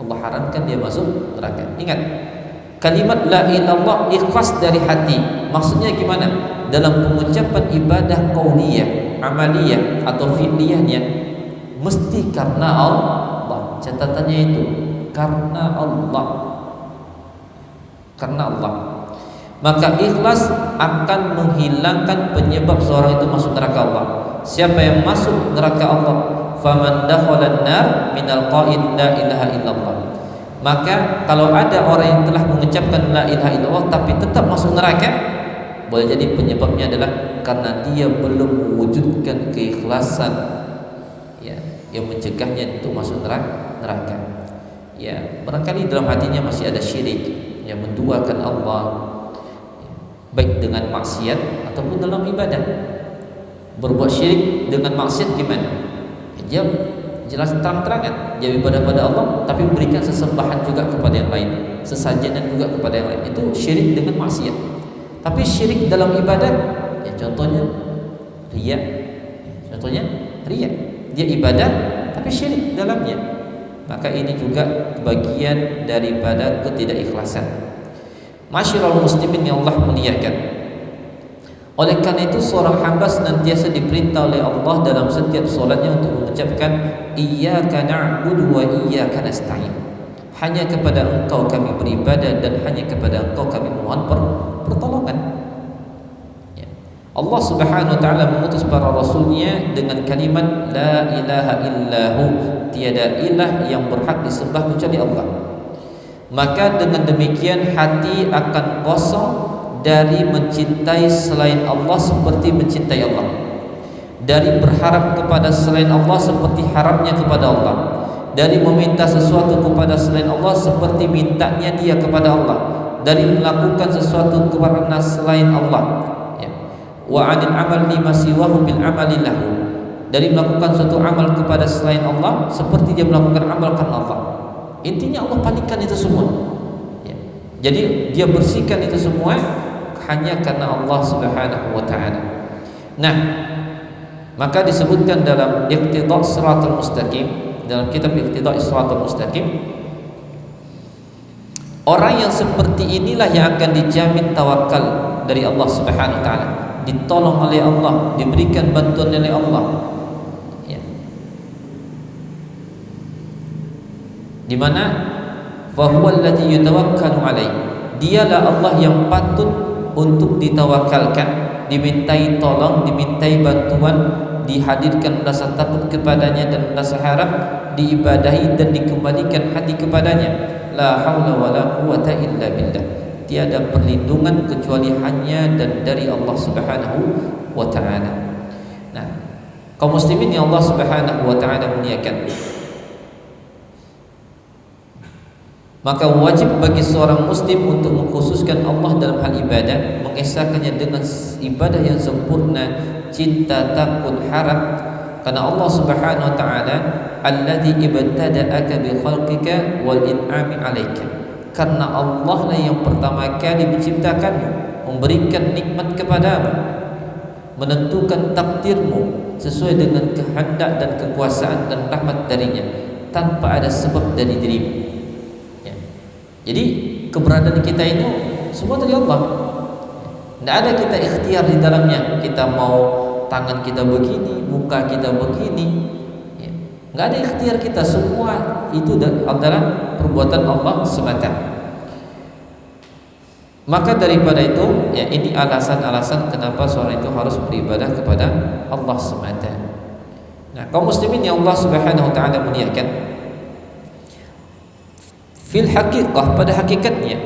Allah haramkan dia masuk neraka. Ingat, kalimat la ilallah ikhlas dari hati. Maksudnya gimana? Dalam pengucapan ibadah qauliyah, amaliyah atau fi'liyahnya mesti karena Allah. Catatannya itu karena Allah. Karena Allah. Maka ikhlas akan menghilangkan penyebab seorang itu masuk neraka Allah. Siapa yang masuk neraka Allah, faman dakhalan nar minal qail la ilaha illallah. Maka kalau ada orang yang telah mengucapkan la ilaha illallah tapi tetap masuk neraka, boleh jadi penyebabnya adalah karena dia belum mewujudkan keikhlasan, ya, yang mencegahnya untuk masuk neraka. Ya, barangkali dalam hatinya masih ada syirik yang menduakan Allah, ya, baik dengan maksiat ataupun dalam ibadah. Berbuat syirik dengan maksiat gimana? Dia jelas terang-terangan dia ibadah pada Allah tapi memberikan sesembahan juga kepada yang lain, sesajenan juga kepada yang lain. Itu syirik dengan maksiat. Tapi syirik dalam ibadah, ya contohnya riya. Dia ibadah tapi syirik dalamnya. Maka ini juga bagian daripada ketidakikhlasan. Masyiral muslimin yang Allah muliakan. Oleh karena itu seorang hamba senantiasa diperintah oleh Allah dalam setiap solatnya untuk mengucapkan iyyaka na'budu wa iyyaka nasta'in. Hanya kepada Engkau kami beribadah dan hanya kepada Engkau kami mohon pertolongan. Ya. Allah Subhanahu wa taala mengutus para rasulnya dengan kalimat la ilaha illahu, tiada ilah yang berhak disembah kecuali Allah. Maka dengan demikian hati akan kosong dari mencintai selain Allah seperti mencintai Allah, dari berharap kepada selain Allah seperti harapnya kepada Allah, dari meminta sesuatu kepada selain Allah seperti mintanya dia kepada Allah, dari melakukan sesuatu kepada selain Allah, ya. Wa 'anil amal lima siwahu bil amali lahu, dari melakukan suatu amal kepada selain Allah seperti dia melakukan amal karena Allah. Intinya Allah palingkan itu semua, ya. Jadi dia bersihkan itu semua hanya karena Allah Subhanahu wa taala. Nah, Maka disebutkan dalam Iqtida' Shiratal Mustaqim, dalam kitab Iqtida' Shiratal Mustaqim, orang yang seperti inilah yang akan dijamin tawakal dari Allah Subhanahu wa taala, ditolong oleh Allah, diberikan bantuan oleh Allah. Ya. Di mana fa huwa alladhi yatawakkalu alaih. Dialah Allah yang patut untuk ditawakalkan, dimintai tolong, dimintai bantuan, dihadirkan rasa takut kepadanya dan rasa harap, diibadahi dan dikembalikan hati kepadanya. La haula wala quwata illa billah. Tiada perlindungan kecuali hanya dan dari Allah Subhanahu wa taala. Nah, kaum muslimin yang Allah Subhanahu wa taala muliakan, maka wajib bagi seorang muslim untuk mengkhususkan Allah dalam hal ibadah, mengesahkannya dengan ibadah yang sempurna, cinta, takut, harap, karena Allah Subhanahu wa taala alladzi ibtada'aka bi khalqika wal in'ami 'alaika. Karena Allah lah yang pertama kali menciptakanmu, memberikan nikmat kepadamu, menentukan takdirmu sesuai dengan kehendak dan kekuasaan dan rahmat darinya, tanpa ada sebab dari dirimu. Ya. Jadi keberadaan kita ini semua dari Allah. Tidak ada kita ikhtiar di dalamnya. Kita mau tangan kita begini, muka kita begini, ya. Nggak ada ikhtiar kita. Semua itu adalah perbuatan Allah semata. Maka daripada itu, ya, ini alasan-alasan kenapa seorang itu harus beribadah kepada Allah semata. Nah, kaum muslimin yang Allah Subhanahu wa taala muliakan, fil haqiqah, pada hakikatnya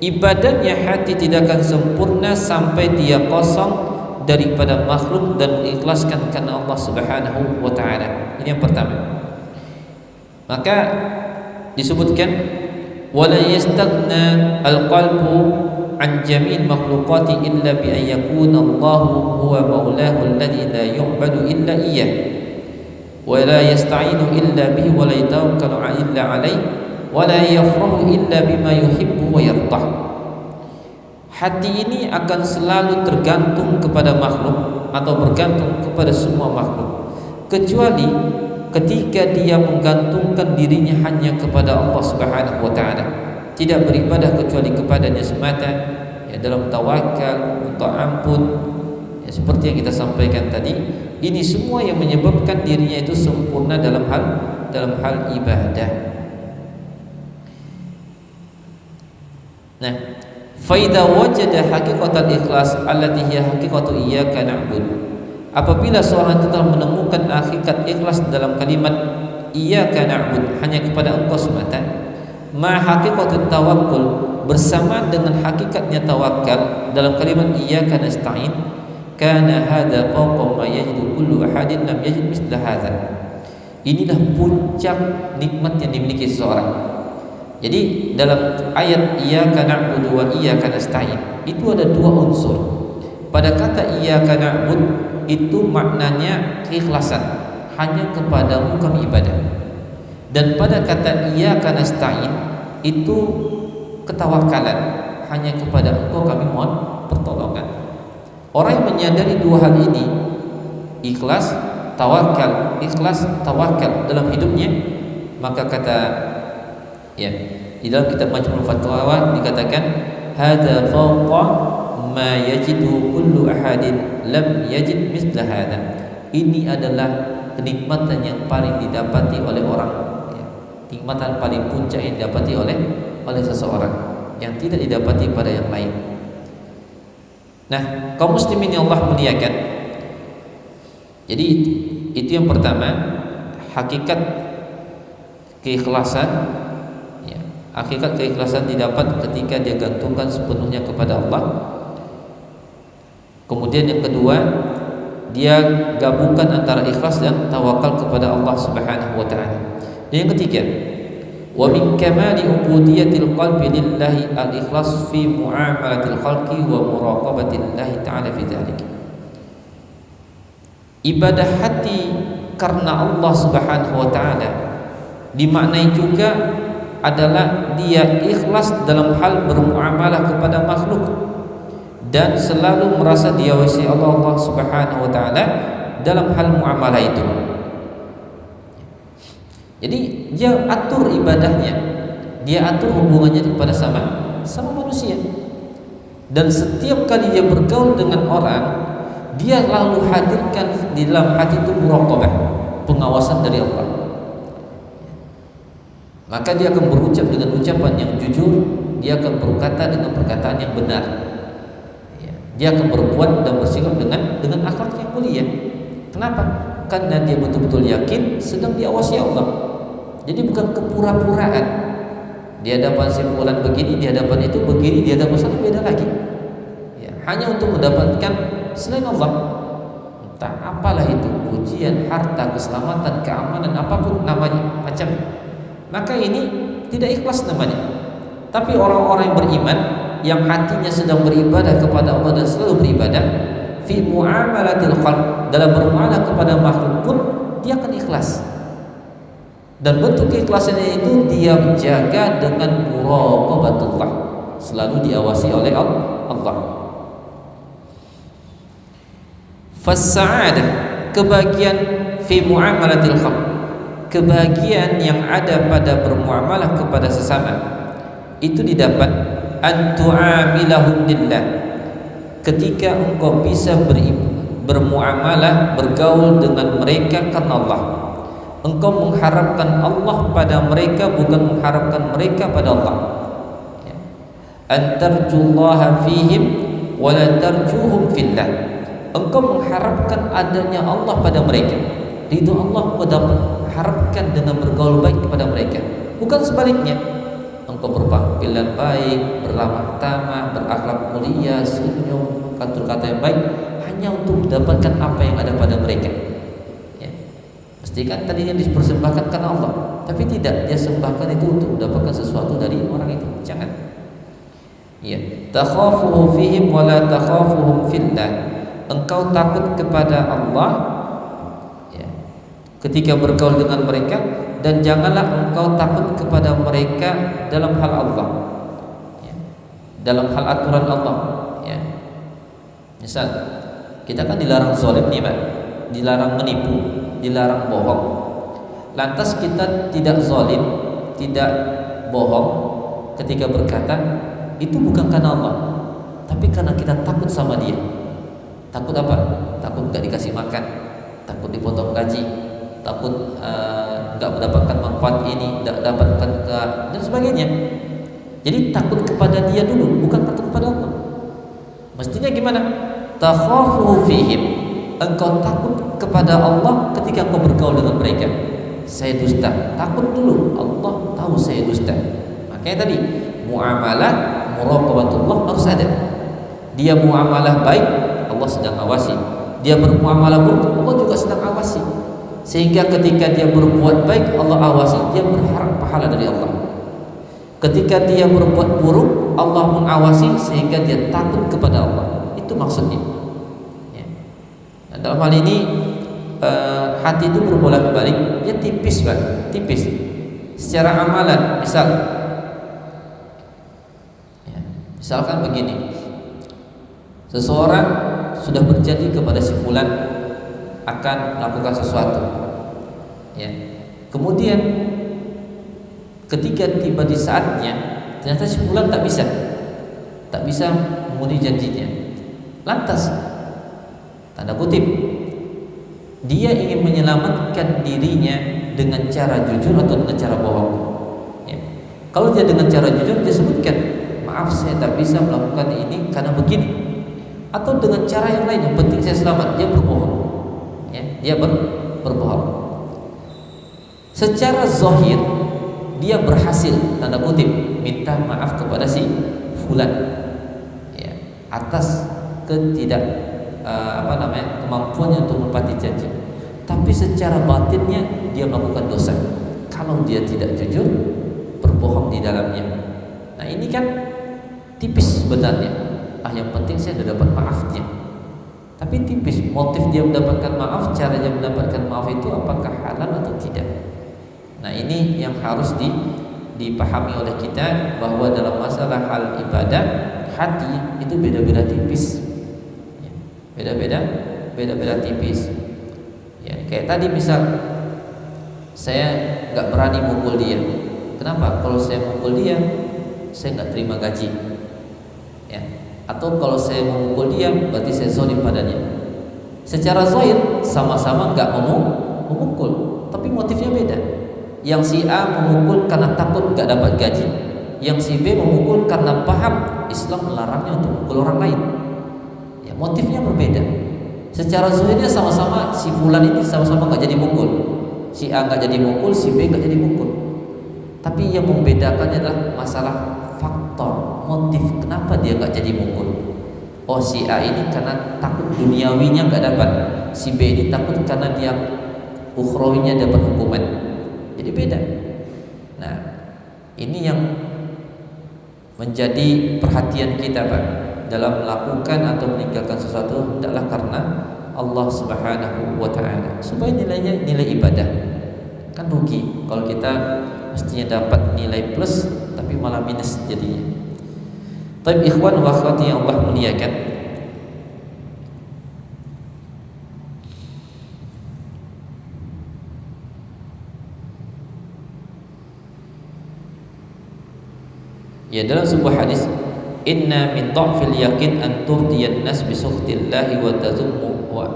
ibadahnya hati tidak akan sempurna sampai dia kosong daripada makhluk dan mengikhlaskan karena Allah Subhanahu wa taala. Ini yang pertama. Maka disebutkan wala yastaghna al-qalbu an jami'il makhluqati illa bi an yakuna Allahu huwa maulahu alladhi la yu'badu illa iyyah wa la yasta'inu illa bihi wa la yatawakkalu illa alayhi wa la yafrahu illa bima yuhibbu wa yardah. Hati ini akan selalu tergantung kepada makhluk atau bergantung kepada semua makhluk, kecuali ketika dia menggantungkan dirinya hanya kepada Allah Subhanahu wa taala, tidak beribadah kecuali kepadanya semata, ya, dalam tawakal, minta ampun, ya, seperti yang kita sampaikan tadi. Ini semua yang menyebabkan dirinya itu sempurna dalam hal ibadah. Nah, fa idza wajada haqiqatal ikhlas allati hiya haqiqatu iyyaka na'budu. Apabila seorang telah menemukan hakikat ikhlas dalam kalimat iyyaka na'bud, hanya kepada Engkau semata, ma haqiqatut tawakkul, bersama dengan hakikatnya tawakal dalam kalimat iyyaka nasta'in, kana hadza fawqa ma yajidu kullu ahadin lam yajid misla hadza. Inilah puncak nikmat yang dimiliki seseorang. Jadi dalam ayat iyyaka na'budu wa iyyaka nasta'in itu ada dua unsur. Pada kata iyyaka na'bud itu maknanya keikhlasan, hanya kepadamu kami ibadah. Dan pada kata iyyaka nasta'in itu ketawakalan, hanya kepada Engkau kami mohon pertolongan. Orang yang menyadari dua hal ini, ikhlas tawakal, ikhlas tawakal dalam hidupnya, maka kata, ya, di dalam kitab Majmu' Fatwa dikatakan hadza fawqa ma yajidu kullu ahadin lam yajid misla hadza. Ini adalah kenikmatan yang paling didapati oleh orang, ya, nikmatan paling puncak yang didapati oleh seseorang, yang tidak didapati pada yang lain. Nah, kaum muslimin yang Allah muliakan, jadi itu yang pertama, hakikat keikhlasan, ya, hakikat keikhlasan didapat ketika dia gantungkan sepenuhnya kepada Allah. Kemudian yang kedua, dia gabungkan antara ikhlas dan tawakal kepada Allah Subhanahu wa taala. Dan yang ketiga, wa min kamali ubudiyatil qalbi lillahi al-ikhlas fi muamalatil khalqi wa muraqabatillahi ta'ala fi dzalik. Ibadah hati karena Allah Subhanahu wa taala dimaknai juga adalah dia ikhlas dalam hal bermuamalah kepada makhluk dan selalu merasa diawasi Allah Subhanahu wa taala dalam hal muamalah itu. Jadi dia atur ibadahnya, dia atur hubungannya kepada sama manusia. Dan setiap kali dia bergaul dengan orang, dia lalu hadirkan di dalam hati itu muraqabah, pengawasan dari Allah. Maka dia akan berucap dengan ucapan yang jujur, dia akan berkata dengan perkataan yang benar. Dia akan berbuat dan bersikap dengan akhlak yang mulia. Kenapa? Karena dia betul-betul yakin sedang diawasi Allah. Jadi bukan kepura-puraan. Di hadapan si fulan begini, di hadapan itu begini, di hadapan sana beda lagi. Hanya untuk mendapatkan selain Allah. Entah apalah itu, pujian, harta, keselamatan, keamanan, apapun namanya, macam. Maka ini tidak ikhlas namanya. Tapi orang-orang yang beriman, yang hatinya sedang beribadah kepada Allah dan selalu beribadah, fi muamalatil khalq, dalam bermuamalah kepada makhluk pun dia akan ikhlas. Dan bentuk keikhlasannya itu dia jaga dengan muraqabatullah, selalu diawasi oleh Allah. Fas-sa'adah, kebahagiaan fi muamalatil khalq, kebahagiaan yang ada pada bermuamalah kepada sesama itu didapat antu'amilahum lillah, ketika engkau bisa bermuamalah, bergaul dengan mereka karena Allah. Engkau mengharapkan Allah pada mereka, bukan mengharapkan mereka pada Allah. Antarjullaha fihim wa la tarjuhum fillah. Engkau mengharapkan adanya Allah pada mereka, ridho Allah engkau dapat harapkan dengan bergaul baik kepada mereka, bukan sebaliknya. Engkau berpampilan baik, berramah tamah, berakhlak mulia, senyum, tutur kata yang baik, hanya untuk mendapatkan apa yang ada pada mereka. Pastikan tadinya dipersembahkan karena Allah, tapi tidak, dia sembahkan itu untuk mendapatkan sesuatu dari orang itu. Jangan. Takhafuhu fihim wa la takhafuhum fillah. Engkau takut kepada Allah ketika bergaul dengan mereka, dan janganlah engkau takut kepada mereka dalam hal Allah, dalam hal aturan Allah. Misal kita kan dilarang zalim nih Pak, dilarang menipu, dilarang bohong. Lantas kita tidak zalim, tidak bohong ketika berkata, itu bukan karena Allah, tapi karena kita takut sama dia. Takut apa? Takut gak dikasih makan, takut dipotong gaji, takut gak mendapatkan manfaat ini, gak dapatkan dan sebagainya. Jadi takut kepada dia dulu, bukan takut kepada Allah. Mestinya gimana? Takhafuhu fihim, engkau takut kepada Allah ketika engkau bergaul dengan mereka. Saya dusta, takut dulu, Allah tahu saya dusta. Makanya tadi muamalah muraqabatullah harus ada. Dia muamalah baik, Allah sedang awasi. Dia bermuamalah buruk, Allah juga sedang awasi. Sehingga ketika dia berbuat baik, Allah awasi, dia berharap pahala dari Allah. Ketika dia berbuat buruk, Allah mengawasi sehingga dia takut kepada Allah. Itu maksudnya. Nah, dalam hal ini hati itu berbolak-balik, dia tipis Pak, tipis. Secara amalan, misalkan begini, seseorang sudah berjanji kepada si fulan akan melakukan sesuatu, kemudian ketika tiba di saatnya ternyata si fulan tak bisa memenuhi janjinya. Lantas tanda kutip dia ingin menyelamatkan dirinya dengan cara jujur atau dengan cara bohong. Kalau dia dengan cara jujur, dia sebutkan, maaf saya tak bisa melakukan ini karena begini, atau dengan cara yang lain, yang penting saya selamat. Dia berbohong, dia berbohong. Secara zahir dia berhasil, tanda kutip, minta maaf kepada si fulan atas kemampuannya untuk menepati janji. Tapi secara batinnya dia melakukan dosa kalau dia tidak jujur, berbohong di dalamnya. Nah ini kan tipis sebenarnya. Yang penting saya sudah dapat maafnya. Tapi tipis motif dia mendapatkan maaf, caranya mendapatkan maaf itu apakah halal atau tidak. Nah ini yang harus dipahami oleh kita, bahwa dalam masalah hal ibadah, hati itu beda-beda tipis. Beda-beda tipis. Ya, kayak tadi misal saya nggak berani mukul dia. Kenapa? Kalau saya mukul dia, saya nggak terima gaji. Ya. Atau kalau saya memukul dia, berarti saya zalim padanya. Secara zahir sama-sama nggak memukul, tapi motifnya beda. Yang si A memukul karena takut nggak dapat gaji, yang si B memukul karena paham Islam melarangnya untuk memukul orang lain. Ya, motifnya berbeda. Secara zahirnya sama-sama si fulan ini sama-sama nggak jadi mukul. Si A nggak jadi mukul, si B nggak jadi mukul. Tapi yang membedakannya adalah masalah faktor, motif kenapa dia nggak jadi mukul. Oh, si A ini karena takut duniawinya nggak dapat, si B ini takut karena dia ukhrawinya dapat hukuman. Jadi beda. Nah, ini yang menjadi perhatian kita, Pak, dalam melakukan atau meninggalkan sesuatu adalah karena Allah Subhanahu wa taala, supaya nilainya nilai ibadah. Kan rugi kalau kita mestinya dapat nilai plus tapi malah minus jadinya. Tapi ikhwan wa akhwati yang Allah muliakan, ya, dalam sebuah hadis, inna min dha'fil yakin an turdiyan nas bi sukhtillahi wa tazummu wa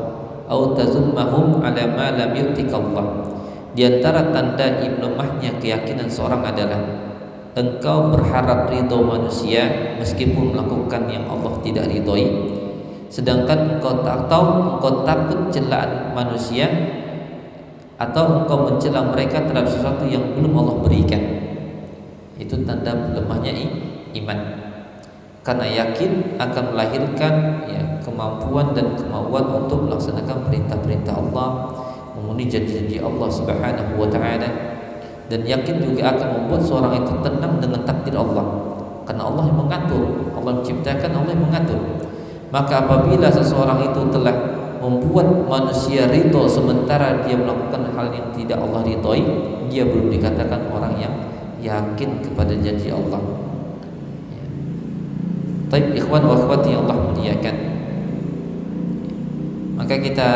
au tazummahum ala ma lam yu'tika Allah. Di antara tanda lemahnya keyakinan seorang adalah engkau berharap ridho manusia meskipun melakukan yang Allah tidak ridhoi, sedangkan engkau takut celaan manusia atau engkau mencela mereka terhadap sesuatu yang belum Allah berikan. Itu tanda lemahnya iman. Karena yakin akan melahirkan kemampuan dan kemauan untuk melaksanakan perintah-perintah Allah, memenuhi janji-janji Allah Subhanahu wa taala. Dan yakin juga akan membuat seorang itu tenang dengan takdir Allah, karena Allah yang mengatur, Allah menciptakan, Allah yang mengatur. Maka apabila seseorang itu telah membuat manusia ridho sementara dia melakukan hal yang tidak Allah ridhoi, dia belum dikatakan orang yang yakin kepada janji Allah. Taib ikhwan wa akhwati yang Allah muliakan, maka kita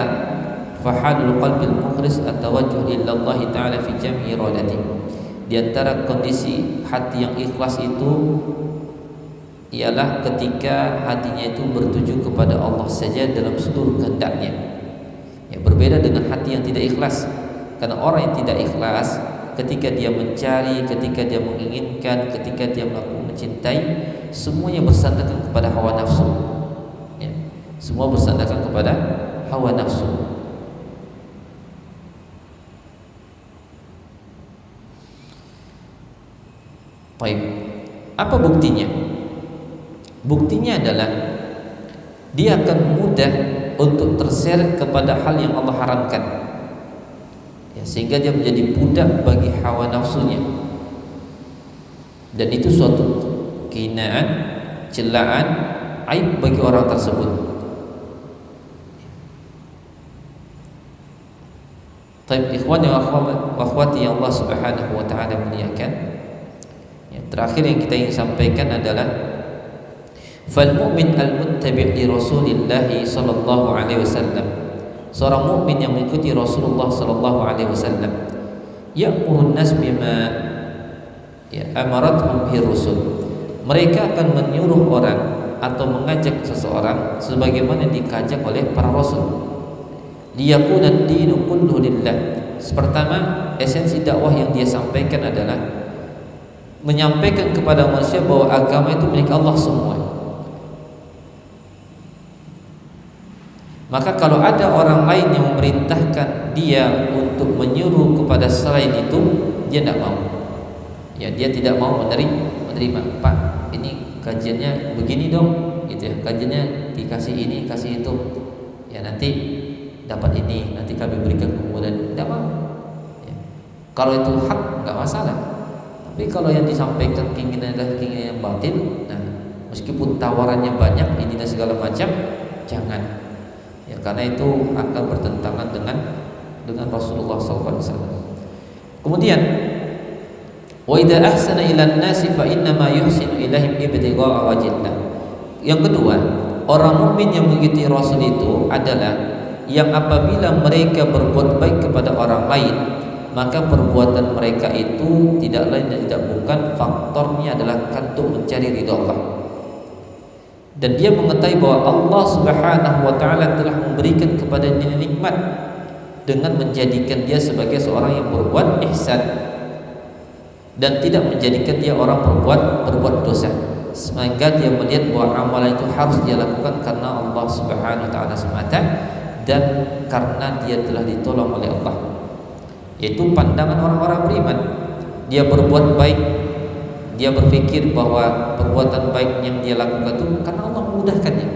fahadul qalbil mukhlis at-tawajjuh lillahi ta'ala fi jam'i iradati. Di antara kondisi hati yang ikhlas itu ialah ketika hatinya itu bertuju kepada Allah saja dalam seluruh kehendaknya. Ya, berbeda dengan hati yang tidak ikhlas. Karena orang yang tidak ikhlas, ketika dia mencari, ketika dia menginginkan, ketika dia melakukan mencintai, semuanya bersandarkan kepada hawa nafsu. Ya, semua bersandarkan kepada hawa nafsu. Baik, apa buktinya? Buktinya adalah dia akan mudah untuk terseret kepada hal yang Allah haramkan, ya, sehingga dia menjadi budak bagi hawa nafsunya. Dan itu suatu kehinaan, celaan, aib bagi orang tersebut. Taib ikhwan wa akhwati yang Allah Subhanahu wa taala muliakan. Terakhir yang kita ingin sampaikan adalah fal mu'min al-muttabi' li Rasulillah sallallahu alaihi wasallam. Seorang mukmin yang mengikuti Rasulullah sallallahu alaihi wasallam ya'murun nas bima amarathum bi rusul. Mereka akan menyuruh orang atau mengajak seseorang sebagaimana dikajak oleh para rasul. Liyakuna ad-dinu kulluhu lillah. Pertama, esensi dakwah yang dia sampaikan adalah menyampaikan kepada manusia bahwa agama itu milik Allah semua. Maka kalau ada orang lain yang memerintahkan dia untuk menyuruh kepada selain itu, dia tidak mau. Ya, dia tidak mau menerima. Pak, ini kajiannya begini dong, gitu ya. Kajiannya dikasih ini, kasih itu. Ya, nanti dapat ini, nanti kami berikan kemudian. Tidak mau. Ya. Kalau itu hak, nggak masalah. Tapi kalau yang disampaikan keinginan adalah keinginan yang batin, nah, meskipun tawarannya banyak ini dan segala macam, jangan. Ya, karena itu akan bertentangan dengan Rasulullah SAW. Kemudian, wa idza ahsana ila an-nasi fa inna ma yuhsinu ilaihim ibtigha'a wajhillah. Yang kedua, orang mukmin yang mengikuti Rasul itu adalah yang apabila mereka berbuat baik kepada orang lain, maka perbuatan mereka itu tidak lain dan tidak bukan faktornya adalah untuk mencari ridha Allah. Dan dia mengetahui bahwa Allah Subhanahu wa taala telah memberikan kepada dia nikmat dengan menjadikan dia sebagai seorang yang berbuat ihsan dan tidak menjadikan dia orang berbuat dosa. Sehingga dia melihat bahwa amalan itu harus dia lakukan karena Allah Subhanahu wa taala semata dan karena dia telah ditolong oleh Allah. Yaitu pandangan orang-orang beriman. Dia berbuat baik, dia berpikir bahwa perbuatan baik yang dia lakukan itu karena Allah memudahkannya,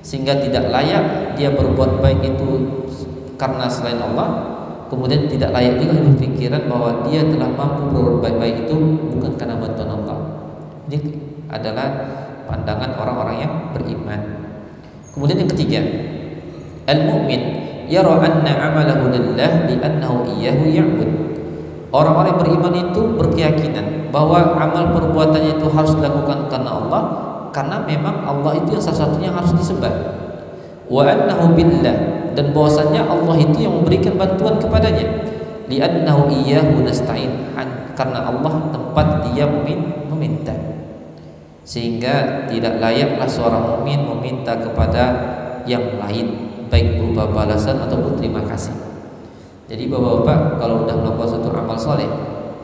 sehingga tidak layak dia berbuat baik itu karena selain Allah. Kemudian tidak layak juga berpikiran bahwa dia telah mampu berbuat baik itu bukan karena bantuan Allah. Ini adalah pandangan orang-orang yang beriman. Kemudian yang ketiga, al-mu'min yara anna amalahu lillah li'annahu iyyahu ya'bud. Orang-orang yang beriman itu berkeyakinan bahwa amal perbuatannya itu harus dilakukan karena Allah, karena memang Allah itu yang satu-satunya harus disembah. Wa annahu billah, dan bahwasanya Allah itu yang memberikan bantuan kepadanya. Li'annahu iyyahu nasta'in, karena Allah tempat dia meminta. Sehingga tidak layaklah seorang mukmin meminta kepada yang lain, baik berupa balasan ataupun terima kasih. Jadi bapak-bapak kalau sudah melakukan suatu amal soleh,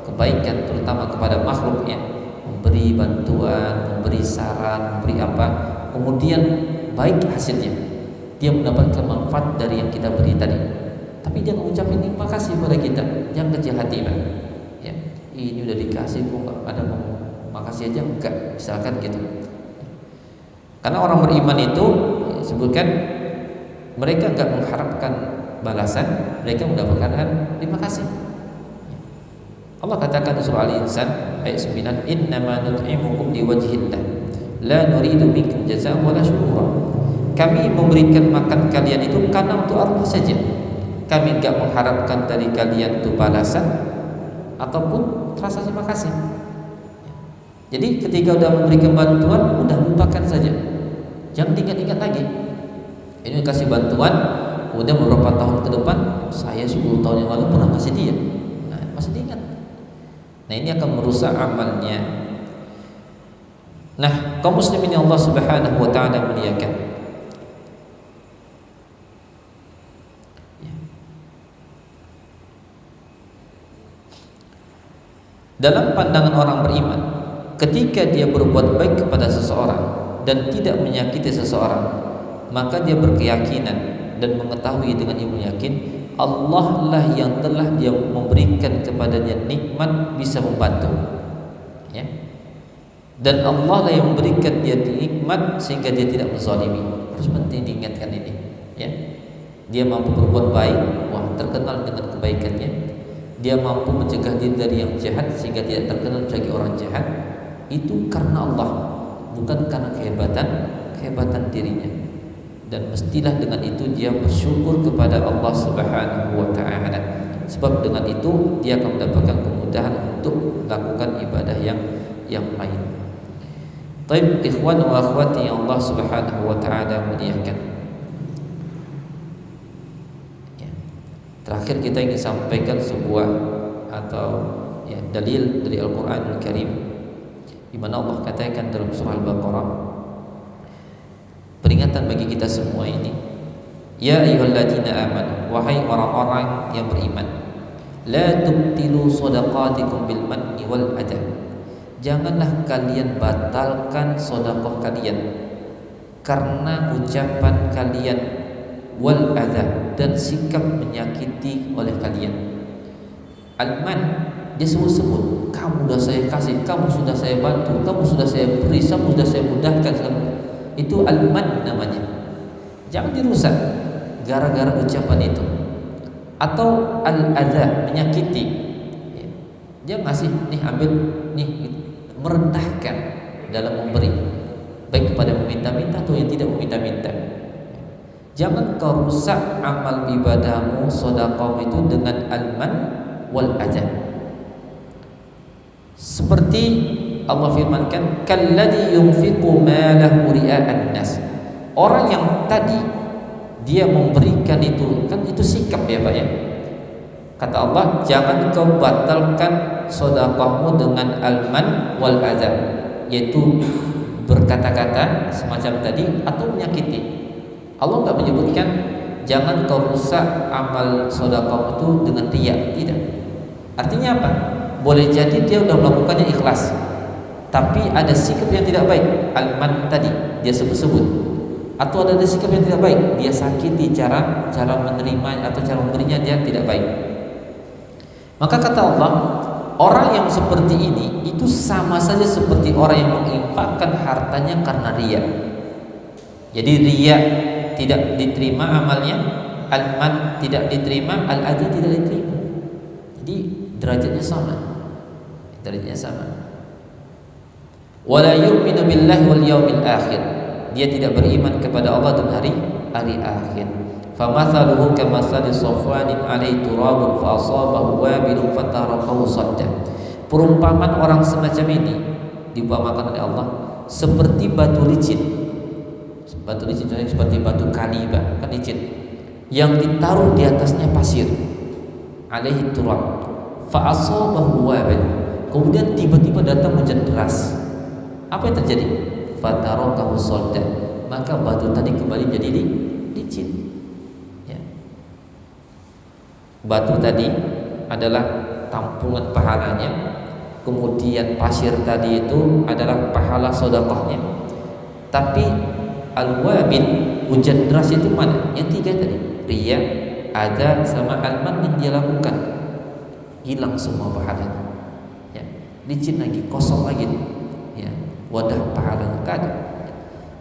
kebaikan terutama kepada makhluknya, memberi bantuan, memberi saran, memberi apa, kemudian baik hasilnya, dia mendapatkan manfaat dari yang kita beri tadi, tapi dia mengucapkan terima kasih kepada kita, jangan kecil hati Pak. Ya, ini udah dikasih kok nggak ada ngomong makasih aja, enggak, misalkan gitu. Karena orang beriman itu sebutkan mereka enggak mengharapkan balasan, mereka mendapatkan terima kasih. Allah katakan di surah Al-Insan ayat 9, innama nut'imukum liwajhillah la nuridu minkum jazaa'an wala syukura. Kami memberikan makan kalian itu karena untuk Allah saja. Kami enggak mengharapkan dari kalian itu balasan ataupun rasa terima kasih. Jadi ketika sudah memberikan bantuan, udah lupakan saja, jangan diingat-ingat lagi. Ini kasih bantuan, kemudian beberapa tahun ke depan, saya 10 tahun yang lalu pernah ngasih dia, nah, masih diingat. Nah ini akan merusak amalnya. Nah kaum muslimin yang Allah Subhanahu wa ta'ala muliakan, dalam pandangan orang beriman, ketika dia berbuat baik kepada seseorang dan tidak menyakiti seseorang, maka dia berkeyakinan dan mengetahui dengan ilmu yakin Allah lah yang telah dia memberikan kepadanya nikmat bisa membantu, ya. Dan Allah lah yang memberikan dia nikmat sehingga dia tidak menzalimi. Harus penting diingatkan ini, ya. Dia mampu berbuat baik, wah terkenal dengan kebaikannya. Dia mampu mencegah diri dari yang jahat sehingga tidak terkenal sebagai orang jahat. Itu karena Allah, bukan karena kehebatan dirinya. Dan mestilah dengan itu dia bersyukur kepada Allah Subhanahu wa ta'ala, sebab dengan itu dia akan mendapatkan kemudahan untuk melakukan ibadah yang lain. Taib ikhwan wa akhwati yang Allah Subhanahu wa ta'ala muliakan, ya. Terakhir kita ingin sampaikan sebuah atau ya, dalil dari Al-Quranul Karim, di mana Allah katakan dalam surah Al-Baqarah, peringatan bagi kita semua ini, ya ayyuhalladzina amanu, wahai orang-orang yang beriman, la tubtilu shadaqatikum bil manni wal adha, janganlah kalian batalkan sedekah kalian karena ucapan kalian, wal adha, dan sikap menyakiti oleh kalian. Al-man dia sebut-sebut, kamu sudah saya kasih, kamu sudah saya bantu, kamu sudah saya beri, kamu sudah saya mudahkan, itu al-man namanya. Jangan dirusak gara-gara ucapan itu. Atau al-adha, menyakiti, ya. Dia ngasih, nih ambil, nih, merendahkan dalam memberi, baik kepada meminta-minta atau yang tidak meminta-minta. Jangan kau rusak amal ibadahmu, sedekah itu dengan al-man wal adha. Seperti Allah firmankan, kalladzi yunfiqu malahu ria'an nas, orang yang tadi dia memberikan itu, kan itu sikap ya Pak ya. Kata Allah, jangan kau batalkan sedekahmu dengan al-man wal adza, yaitu berkata-kata semacam tadi atau menyakiti. Allah enggak menyebutkan jangan kau rusak amal sedekah itu dengan riya, tidak. Artinya apa? Boleh jadi dia sudah melakukannya ikhlas, tapi ada sikap yang tidak baik, al-man tadi dia sebut-sebut, atau ada sikap yang tidak baik, dia sakiti cara menerima atau cara memberinya dia tidak baik. Maka kata Allah, orang yang seperti ini itu sama saja seperti orang yang menginfakkan hartanya karena riya. Jadi riya tidak diterima amalnya, al-man tidak diterima, al-adza tidak diterima. Jadi derajatnya sama. Wala yu'minu billahi wal yaumil akhir. Dia tidak beriman kepada Allah dan hari akhir. Famathaluhu kamathali safwanin 'alaihi turabun fa asabahu wabilun fatarakahu sadda. Perumpamaan orang semacam ini diumpamakan oleh Allah seperti batu licin. Batu licin contohnya seperti batu kali, kan licin, yang ditaruh di atasnya pasir. 'Alaihi turab fa asabahu wabil. Kemudian tiba-tiba datang hujan deras. Apa yang terjadi? Fatarakahu sadda. Maka batu tadi kembali jadi licin. Batu tadi adalah tampungan pahalanya, kemudian pasir tadi itu adalah pahala sedekahnya. Tapi al-wabil, hujan deras itu mana? Yang tiga tadi, riya, adza, sama al-man yang dia lakukan, hilang semua pahalanya. Ya, licin lagi, kosong lagi. Ya, wadah pahalanya enggak ada.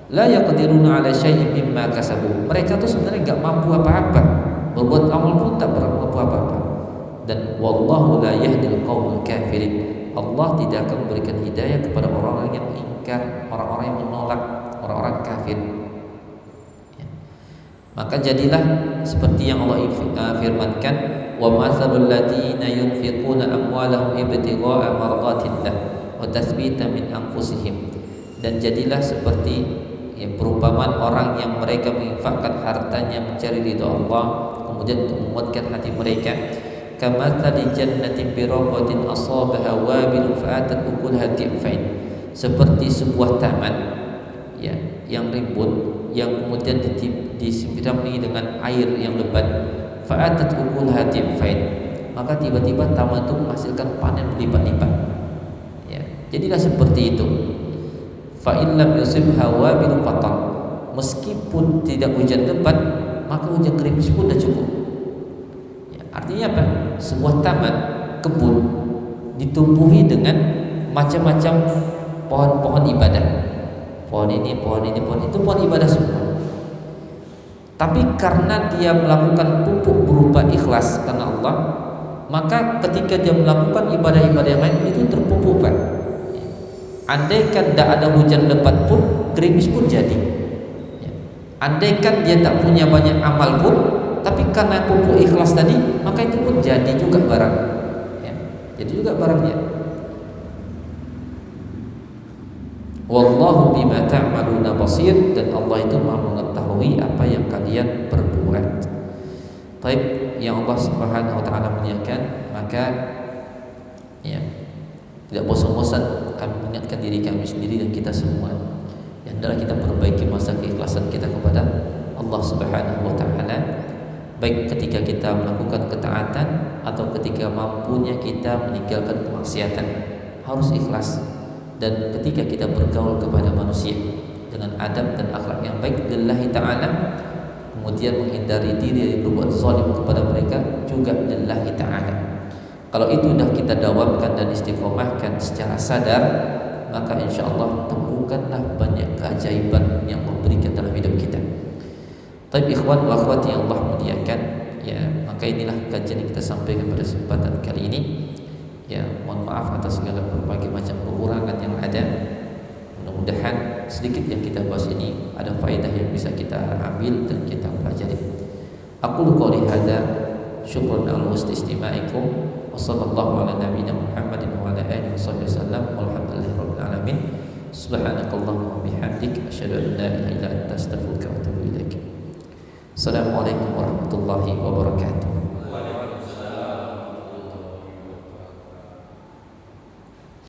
La yaqdiruna ala syai'in mimma kasabu. Mereka tuh sebenarnya enggak mampu apa-apa. Berbuat amal pun tak mampu apa-apa. Dan wallahu la yahdil qaumul kafirin. Allah tidak akan memberikan hidayah kepada orang-orang yang ingkar, orang-orang yang menolak, orang-orang kafir. Ya. Maka jadilah seperti yang Allah firmankan, wa mathalul ladzina yunfiquna amwalahum ibtigha'a mardatillah wa tathbita min anfusihim. Dan jadilah seperti perumpamaan orang yang mereka menginfakkan hartanya mencari ridha Allah, kemudian untuk menguatkan hati mereka. Kamathali jannatin birabwatin asabaha wabilun fa'atat ukulaha dhi'fain. Seperti sebuah taman ya, yang rimbun, yang kemudian disirami dengan air yang lebat. Fa'atat ukulaha dhi'fain. Maka tiba-tiba taman itu menghasilkan panen berlipat-lipat. Ya, jadilah seperti itu. Fa in lam yusibha wabilun fatal. Meskipun tidak hujan lebat, maka hujan gerimis pun sudah cukup. Ya, artinya apa? Sebuah taman, kebun ditumbuhi dengan macam-macam pohon-pohon ibadah. Pohon ini, pohon itu pohon ibadah semua. Tapi karena dia melakukan pupuk berupa ikhlas karena Allah, maka ketika dia melakukan ibadah-ibadah yang lain itu terpupuk, Pak. Andaikan tidak ada hujan lebat pun, gerimis pun jadi. Andaikan dia tak punya banyak amal pun, tapi karena pupuk ikhlas tadi, maka itu pun jadi juga barang. Ya, jadi juga barangnya. Wallahu bima ta'maluna basir. Dan Allah itu Maha mengetahui apa yang kalian perbuat. Baik, yang Allah Subhanahu wa taala muliakan, maka ya, tidak bosan-bosan kami mengingatkan diri kami sendiri dan kita semua, yang adalah kita perbaiki masa keikhlasan kita kepada Allah Subhanahu wa taala, baik ketika kita melakukan ketaatan atau ketika mampunya kita meninggalkan kemaksiatan, harus ikhlas. Dan ketika kita bergaul kepada manusia dengan adab dan akhlak yang baik lillahi ta'ala, kemudian menghindari diri dari berbuat zalim kepada mereka juga lillahi ta'ala. Kalau itu sudah kita dawamkan dan istiqomahkan secara sadar, maka insya Allah temukanlah banyak keajaiban yang Allah berikan dalam hidup kita. Tapi ikhwan wa akhwati yang Allah muliakan, ya, maka inilah kajian yang kita sampaikan pada kesempatan kali ini. Ya, mohon maaf atas segala berbagai macam kekurangan yang ada. Mudah-mudahan sedikit yang kita bahas ini ada faedah yang bisa kita ambil dan kita pelajari. Aqulu qouli hadza, syukran ala istimaikum. Wassallallahu ala nabiyyina Muhammadin wa ala alihi wasallam. Walhamdulillahirabbil alamin. Subhanakallahumma wa bihamdik asyhadu an la ilaha illa anta astaghfiruka wa atubu ilaik. Assalamualaikum warahmatullahi wabarakatuh.